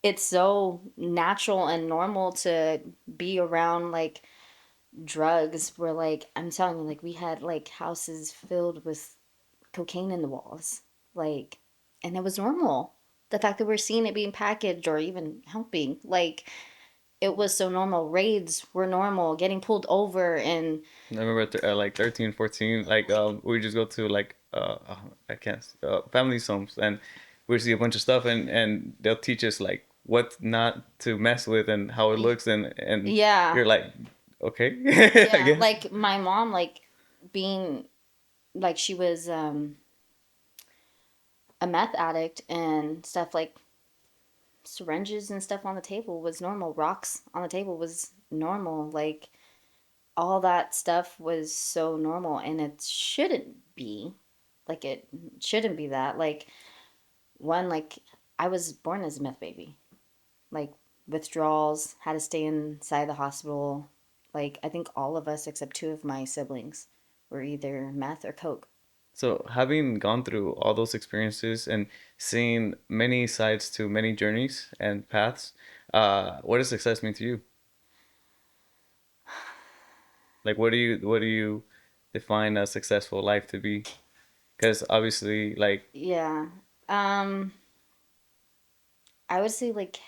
it's so natural and normal to be around like drugs. Where like I'm telling you, like we had like houses filled with cocaine in the walls, like, and it was normal. The fact that we're seeing it being packaged or even helping, like, it was so normal. Raids were normal, getting pulled over, and I remember like 13, 14, like we just go to like I can't families homes, and we see a bunch of stuff, and they'll teach us like what not to mess with and how it looks, and yeah, you're like, okay, I yeah, guess. like my mom, like being like she was a meth addict and stuff, like syringes and stuff on the table was normal, rocks on the table was normal, like all that stuff was so normal, and it shouldn't be. Like it shouldn't be that. Like one, like I was born as a meth baby. Like withdrawals, had to stay inside the hospital. Like I think all of us except two of my siblings were either meth or coke. So having gone through all those experiences and seeing many sides to many journeys and paths, what does success mean to you? Like, what do you define a successful life to be? Because obviously, like, Yeah. Um I would say like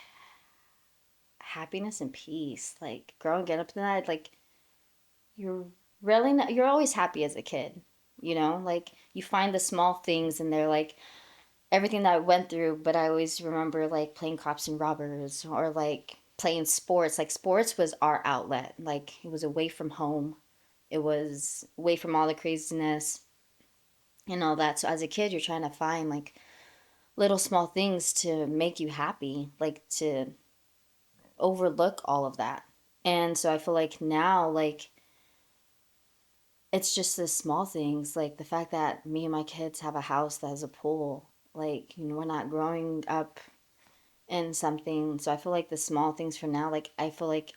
happiness and peace. Like growing up in that, like you're really not, you're always happy as a kid, like you find the small things and they're like everything that I went through. But I always remember like playing cops and robbers or like playing sports. Like sports was our outlet. Like it was away from home, it was away from all the craziness and all that. So as a kid you're trying to find like little small things to make you happy, like to overlook all of that. And so I feel like now, like it's just the small things, like the fact that me and my kids have a house that has a pool. Like, we're not growing up in something. So I feel like the small things for now, like I feel like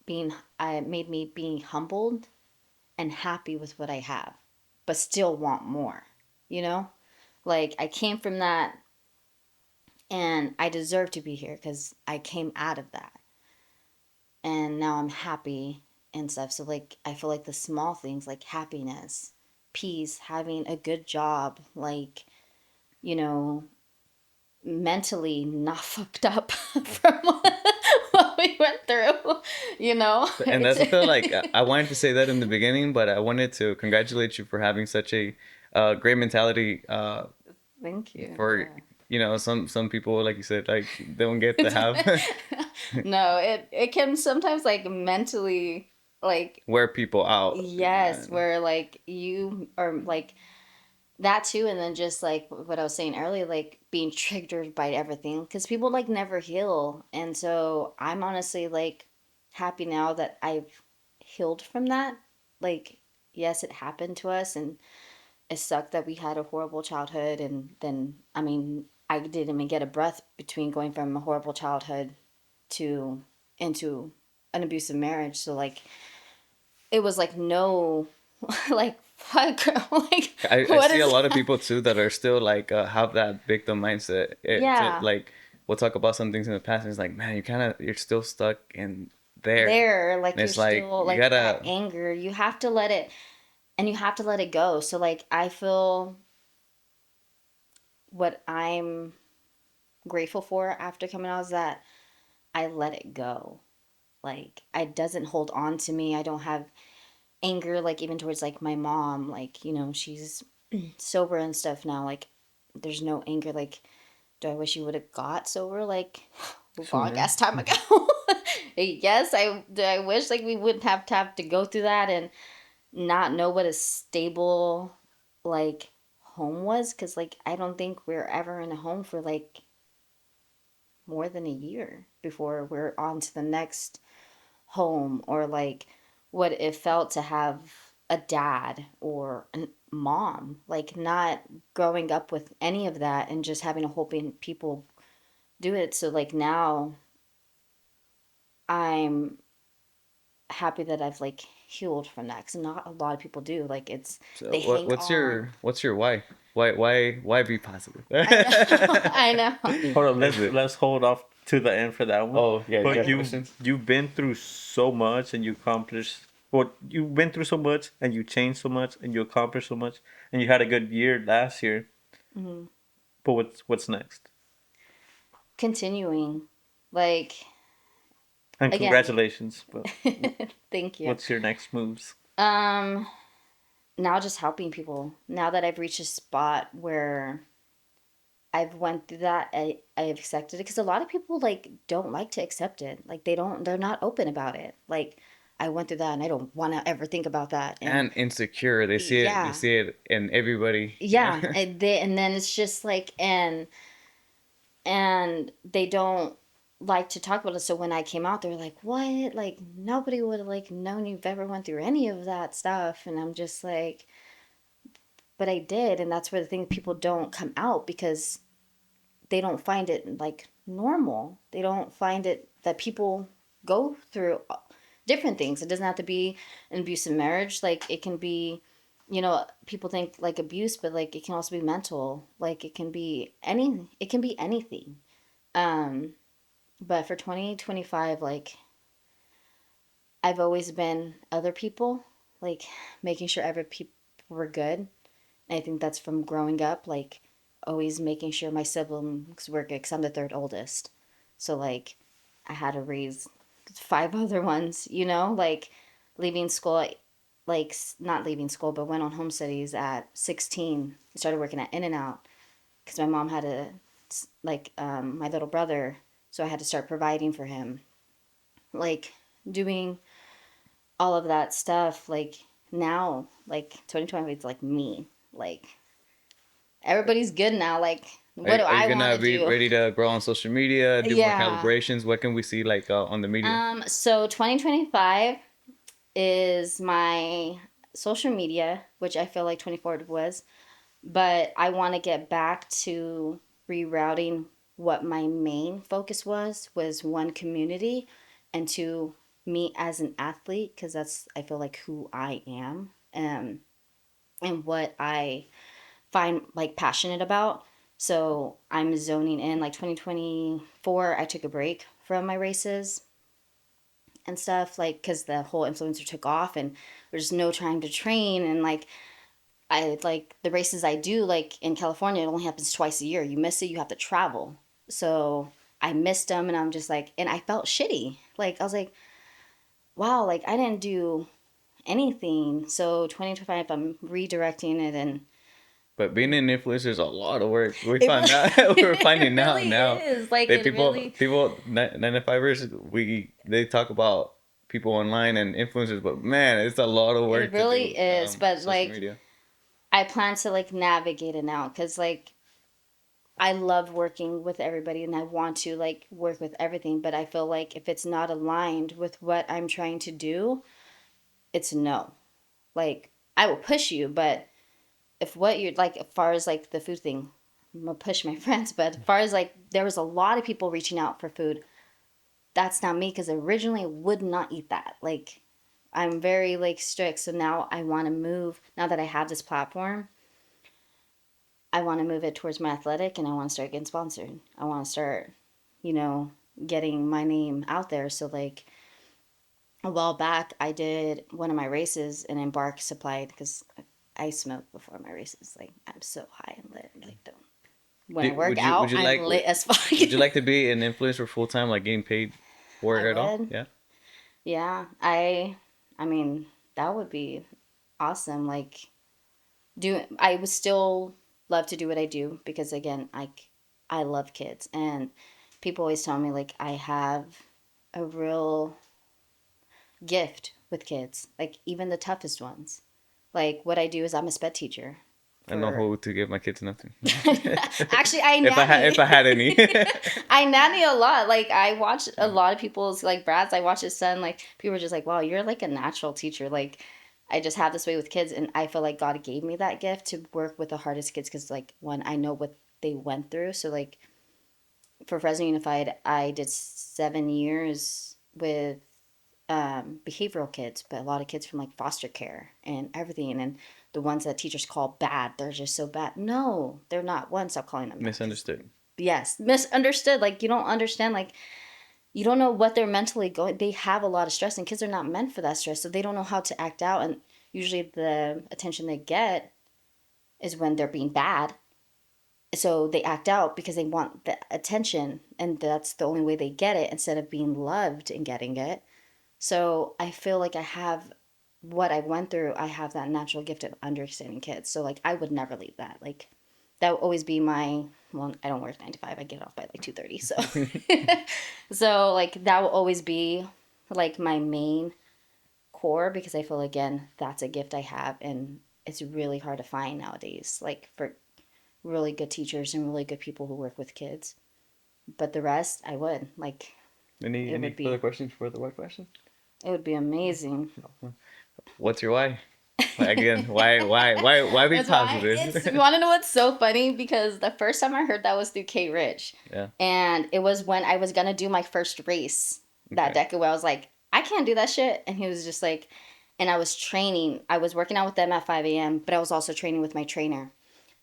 being, I made me being humbled and happy with what I have, but still want more, you know? Like, I came from that, and I deserve to be here because I came out of that. And now I'm happy and stuff. So, like, I feel like the small things, like happiness, peace, having a good job, like, you know, mentally not fucked up from what we went through, you know? And that's the like I wanted to say that in the beginning, but I wanted to congratulate you for having such a great mentality. Thank you. For some people, like you said, like they don't get to have No, it can sometimes like mentally like wear people out. yes, where like you are like that too, and then just like what I was saying earlier, like being triggered by everything because people like never heal, and so I'm honestly like happy now that I've healed from that. Like, yes, it happened to us, and it sucked that we had a horrible childhood, and then I mean I didn't even get a breath between going from a horrible childhood to into an abusive marriage. So like it was like no like fuck like I what see a is lot of people too that are still like have that victim mindset. yeah Like we'll talk about some things in the past, and it's like, man, you're still stuck in there. there like And you're it's like still you like that gotta. anger, you have to let it, and you have to let it go. So like I feel what I'm grateful for after coming out is that I let it go. Like it doesn't hold on to me. I don't have anger like even towards like my mom, like you know she's sober and stuff now. Like there's no anger like do I wish you would have got sober like a long Sooner. ass time ago. Yes, I wish like we wouldn't have to go through that and not know what a stable like home was, because like I don't think we're ever in a home for like more than a year before we're on to the next home, or like what it felt to have a dad or a mom, like not growing up with any of that and just having a hoping people do it. So like now I'm happy that I've like healed from that, because not a lot of people do. Like it's So they hang on. what's your why? Why be positive? I know. I know. Hold on, Is it? let's hold off to the end for that one. Oh yeah, But yeah. you Questions? you've been through so much and you accomplished what you've been through so much and you changed so much and you accomplished so much and you had a good year last year. Mhm. But what's next? Continuing, like And again. congratulations. But Thank you. what's your next moves? Um, Now just helping people. Now that I've reached a spot where I've went through that, I've accepted it, because a lot of people like don't like to accept it. Like they're not open about it. Like I went through that and I don't want to ever think about that. And And insecure. They see it. They yeah, see it in everybody. Yeah. yeah, and then it's just like and they don't like to talk about it. So when I came out, they were like, "What? Like nobody would have like known you've ever went through any of that stuff." And I'm just like, but I did, and that's where the thing, people don't come out because they don't find it like normal. They don't find it that people go through different things. It doesn't have to be an abusive marriage. Like it can be, you know, people think like abuse, but like it can also be mental. Like it can be any, it can be anything. Um, but for 2025, like I've always been other people, like making sure every people were good. I think that's from growing up, like always making sure my siblings were good, because I'm the third oldest. So like I had to raise five other ones, you know, like leaving school, like not leaving school, but went on home studies at 16. Started working at In and Out because my mom had a like my little brother, so I had to start providing for him, like doing all of that stuff. Like now, like 2020, it's like me, like everybody's good now. Like, what do Are you I want gonna to be do? ready to grow on social media, do more Yeah. calibrations? What can we see like on the media? So 2025 is my social media, which I feel like 24 was, but I want to get back to rerouting what my main focus was one, community, and two, me as an athlete, because that's, I feel like, who I am, and what I find like passionate about. So I'm zoning in. Like 2024, I took a break from my races and stuff, like, because the whole influencer took off and there's no time to train. And like, I like the races I do, like in California, it only happens twice a year. You miss it, you have to travel. So I missed them, and I'm just like, and I felt shitty. Like, I was like, wow, like I didn't do anything. So 2025, I'm redirecting it, and But being an influencer is a lot of work. We it found really, out. We're finding it out really now. is. Like, They it people really, people 9 to 5ers. They talk about people online and influencers, but man, it's a lot of it work to really do. is. But Social like, media. I plan to like navigate it now, because like I love working with everybody and I want to like work with everything. But I feel like if it's not aligned with what I'm trying to do, it's no. Like, I will push you, but if what you're like, as far as like the food thing, I'm gonna push my friends. But as far as like, there was a lot of people reaching out for food. That's not me, because originally I would not eat that. Like, I'm very like strict. So now I want to move. Now that I have this platform, I want to move it towards my athletic, and I want to start getting sponsored. I want to start, you know, getting my name out there. So like a while back, I did one of my races, and Embark supplied, because I smoke before my races. Like, I'm so high and lit. Like, don't. When I work Would out, you I'm like lit as fuck. would you like to be an influencer full time, like getting paid for I it at all? would. Yeah. Yeah. I mean, that would be awesome. Like, I would still love to do what I do, because again, I love kids, and people always tell me like I have a real gift with kids, like even the toughest ones. Like, what I do is I'm a sped teacher I know for who to give my kids nothing. actually I If nanny. I had any. I nanny a lot. Like, I watch a lot of people's like Brad's. I watch his son. Like, people are just like, wow, you're like a natural teacher. Like, I just have this way with kids, and I feel like God gave me that gift to work with the hardest kids, because like, one, I know what they went through. So like, for Fresno Unified, I did 7 years with behavioral kids, but a lot of kids from like foster care and everything, and the ones that teachers call bad, they're just so bad. No, they're not. One, stop calling them that. Misunderstood. Yes, misunderstood. Like, you don't understand. Like, you don't know what they're mentally going. They have a lot of stress, and kids are not meant for that stress, so they don't know how to act out. And usually, the attention they get is when they're being bad. So they act out because they want the attention, and that's the only way they get it, instead of being loved and getting it. So I feel like I have what I went through. I have that natural gift of understanding kids. So like, I would never leave that. Like, that would always be my, well, I don't work 9 to 5. I get off by like 2:30. So so like, that will always be like my main core, because I feel, again, that's a gift I have, and it's really hard to find nowadays, like for really good teachers and really good people who work with kids. But the rest, I would like, it Any would further be questions for the what question? it would be amazing. What's your why? Again, why be That's why positive? you want to know what's so funny, because the first time I heard that was through K Rich. Yeah. And it was when I was gonna do my first race that Okay. decade, where I was like, I can't do that shit. And he was just like, and I was training. I was working out with them at 5 a.m., but I was also training with my trainer.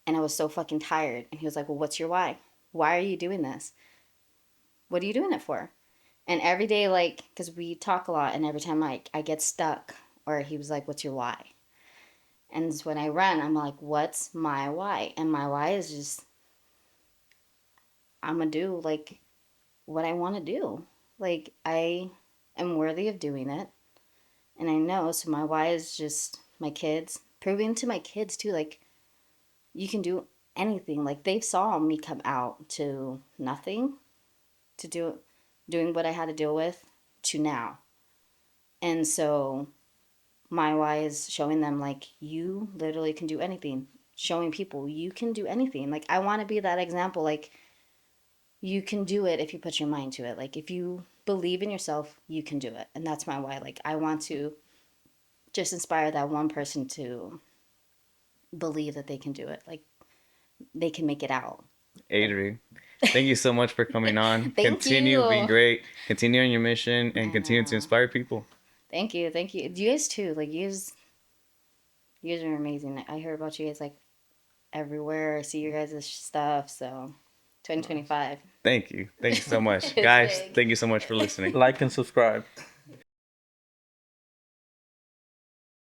And I was so fucking tired. And he was like, well, what's your why? Why are you doing this? What are you doing it for? And every day, like, because we talk a lot, and every time I get stuck, or he was like, what's your why? And when I run, I'm like, what's my why? And my why is just, I'm going to do like what I want to do. Like, I am worthy of doing it. And I know. So my why is just my kids, proving to my kids too, like, you can do anything. Like, they saw me come out to nothing, to doing what I had to deal with, to now. And so my why is showing them like, you literally can do anything. Showing people you can do anything. Like, I want to be that example. Like, you can do it if you put your mind to it. Like, if you believe in yourself, you can do it. And that's my why. Like, I want to just inspire that one person to believe that they can do it. Like, they can make it out. Adrie, Thank you so much for coming on. Thank Continue you. being great. Continue on your mission and continue to inspire people. Thank you. Thank you. You guys too. Like you guys are amazing. I hear about you guys like everywhere. I see your guys' stuff. So 2025. Thank you. Thank you so much. It's Guys, big. thank you so much for listening. Like and subscribe.